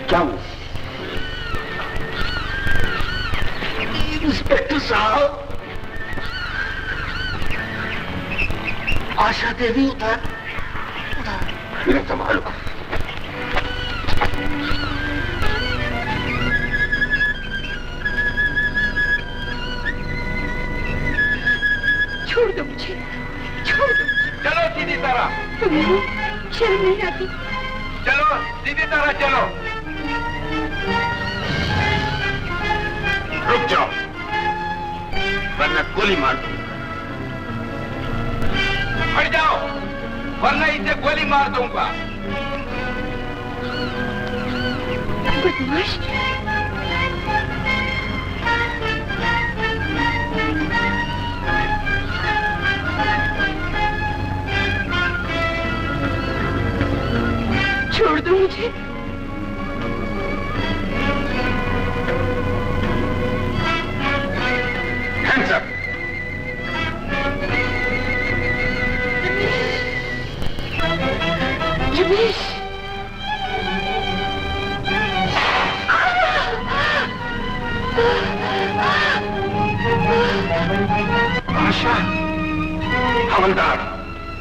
क्या हुआ? इंस्पेक्टर साहब, आशा देवी उधर मेरे संभालो। छोड़ दो मुझे, छोड़ दो। चलो सीधी तरह, तुम्हें शर्म नहीं आती? चलो सीधी तरह चलो। रुक जाओ वरना गोली मार दूंगा। हट जाओ वरना इसे गोली मार दूंगा। बदमाश, छोड़ दो मुझे। Hands up! रमेश, आशा, हवलदार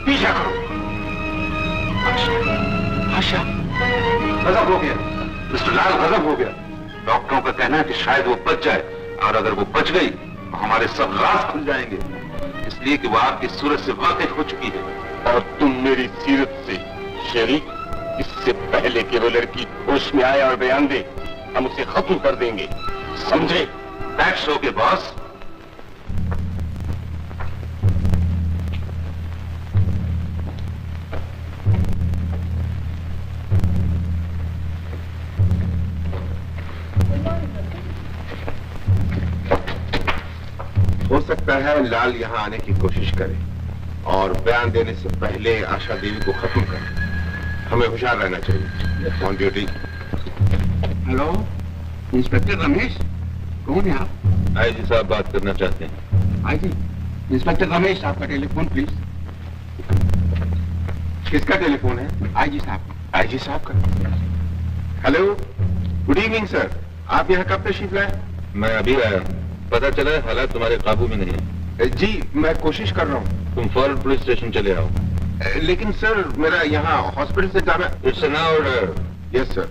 पीछा करो। आशा, गजब हो गया मिस्टर लाल, गजब हो गया। डॉक्टरों का कहना है कि शायद वो बच जाए, और अगर वो बच गई तो हमारे सब राज खुल जाएंगे, इसलिए कि वो आपकी सूरत से वाकिफ हो चुकी है। और तुम मेरी सीरत से शेरी, इससे पहले कि वो लड़की होश में आए और बयान दे, हम उसे खत्म कर देंगे, समझे? That's okay boss. हो सकता है लाल यहाँ आने की कोशिश करे और बयान देने से पहले आशा देवी को खत्म करे। हमें होशियार रहना चाहिए। On duty. Hello, inspector Ramesh, कौन है आप? आईजी साहब बात करना चाहते हैं। आईजी, इंस्पेक्टर रमेश, आपका टेलीफोन प्लीज। किसका टेलीफोन है? आईजी साहब। आईजी साहब का। Hello, good evening sir. आप यहाँ कब तशरीफ लाए? मैं अभी आया, पता चला है हालात तुम्हारे काबू में नहीं है। जी मैं कोशिश कर रहा हूँ। तुम फौरन पुलिस स्टेशन चले आओ। लेकिन सर मेरा यहाँ हॉस्पिटल से जाना। It's an order. Yes sir,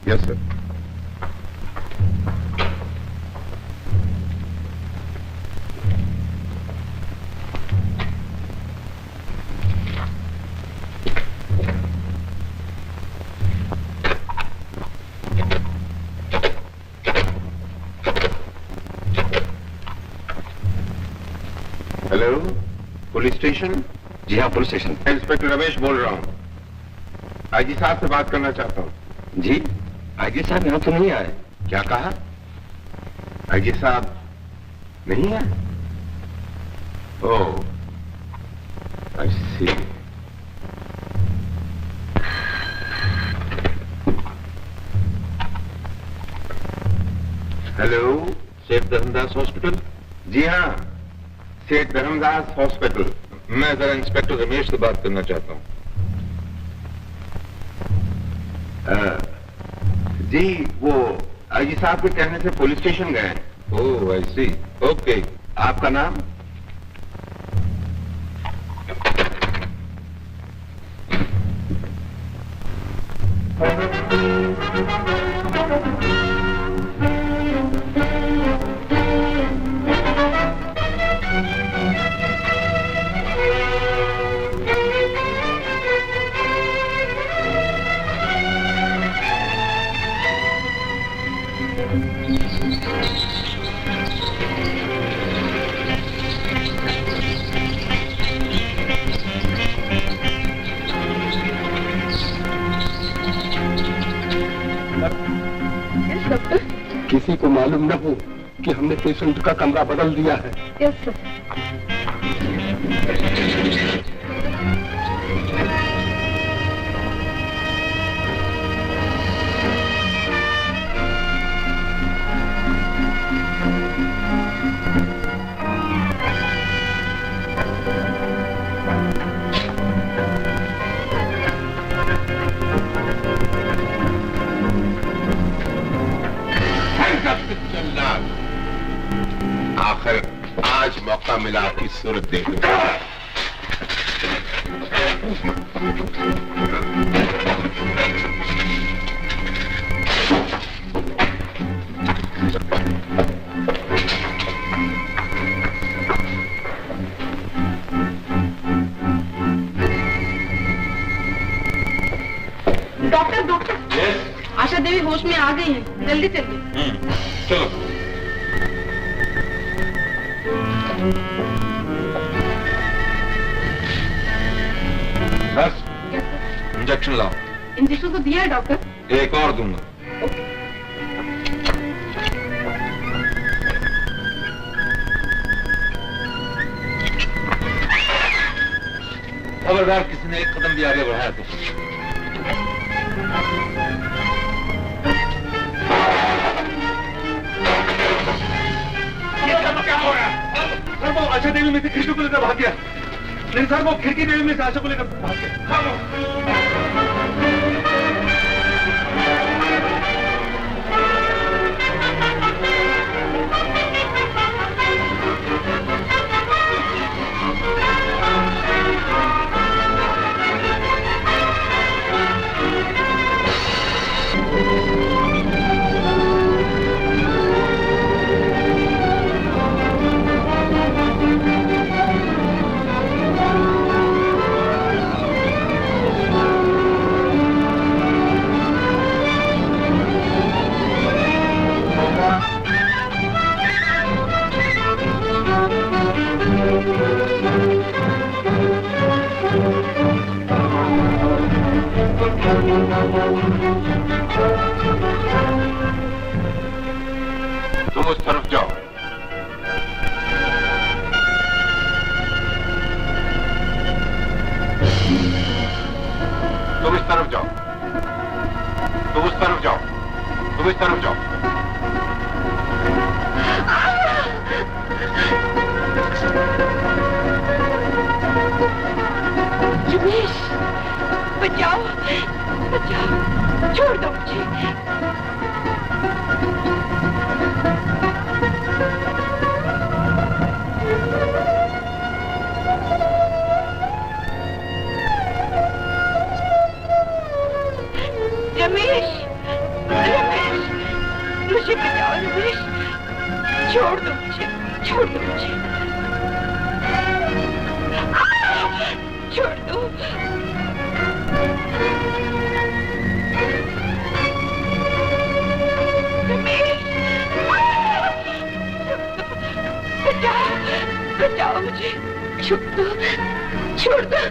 yes sir. Hello, police station? जी हाँ, पुलिस स्टेशन। इंस्पेक्टर रमेश बोल रहा हूँ। आईजी साहब से बात करना चाहता हूँ। जी, आईजी साहब यहाँ तो नहीं आए। क्या कहा? आईजी साहब नहीं है? ओह, आई सी। हेलो, सेठ धर्मदास हॉस्पिटल? जी हाँ, सेठ धर्मदास हॉस्पिटल। मैं जरा इंस्पेक्टर रमेश से बात करना चाहता हूँ। जी, वो आईजी साहब के कहने से पुलिस स्टेशन गए हैं। ओह, आई सी। ओके। आपका नाम? किसी को मालूम न हो कि हमने पेशेंट का कमरा बदल दिया है। Yes sir. आखिर आज मौका मिला आपकी सूरत देखने का। डॉक्टर डॉक्टर, आशा देवी होश में आ गई है, जल्दी चलिए। चलो। बस, इंजेक्शन लाओ। इंजेक्शन तो दिया है डॉक्टर। एक और दूंगा। खबरदार किसी ने एक कदम भी आगे बढ़ाया तो। क्या हो रहा है? सर वो आशा देवी में से खिड़की को लेकर भाग गया। नहीं सर, वो खिड़की देवी में से आशा को लेकर भाग गया। तुम उस तरफ जाओ। तुम इस तरफ जाओ। तुम उस तरफ जाओ। तुम इस तरफ जाओ। रमेश, बचाओ बचाओ, छोड़ दो मुझे। छोड़ दो मुझे, छोड़ दो। बचाओ मुझे, छोड़ दो, छोड़ दो।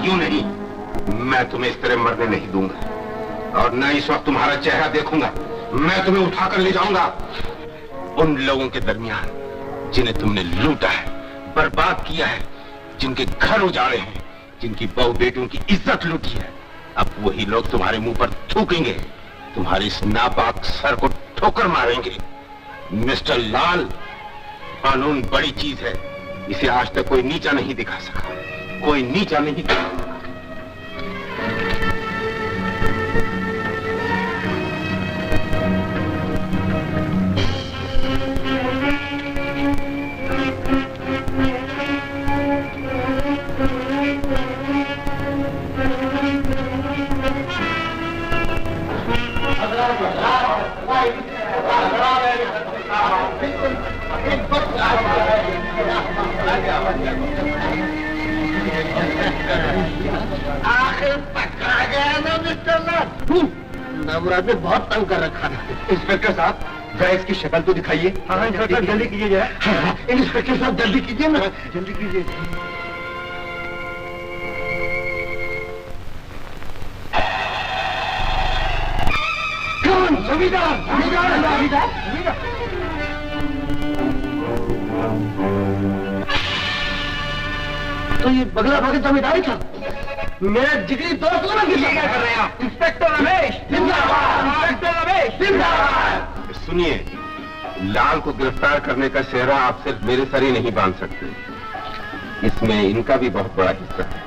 यूं नहीं, मैं तुम्हें इस तरह मरने नहीं दूंगा और न इस वक्त तुम्हारा चेहरा देखूंगा। मैं तुम्हें उठाकर ले जाऊंगा उन लोगों के दरमियान जिन्हें तुमने लूटा है, बर्बाद किया है, जिनके घर उजाड़े हैं, जिनकी बहू बेटियों की इज्जत लूटी है। अब वही लोग तुम्हारे मुंह पर थूकेंगे, तुम्हारे इस नापाक सर को ठोकर मारेंगे। मिस्टर लाल, कानून बड़ी चीज है, इसे आज तक कोई नीचा नहीं दिखा सका, कोई नीचा नहीं दिखा सका। आखिर पकड़ा गया ना मिस्टर लाल। नवराज ने बहुत तंग कर रखा था। इंस्पेक्टर साहब, जरा इसकी शक्ल तो दिखाइए। हाँ इंस्पेक्टर जल्दी कीजिए जरा। हाँ, इंस्पेक्टर साहब जल्दी कीजिए ना, जल्दी कीजिए। तो ये बगला भागे जमींदारी था। मेरा जिगरी दोस्त लोग क्या कर रहे हैं? इंस्पेक्टर रमेश जिंदाबाद, इंस्पेक्टर रमेश जिंदाबाद। सुनिए, लाल को गिरफ्तार करने का सेहरा आप सिर्फ मेरे सर ही नहीं बांध सकते, इसमें इनका भी बहुत बड़ा हिस्सा है।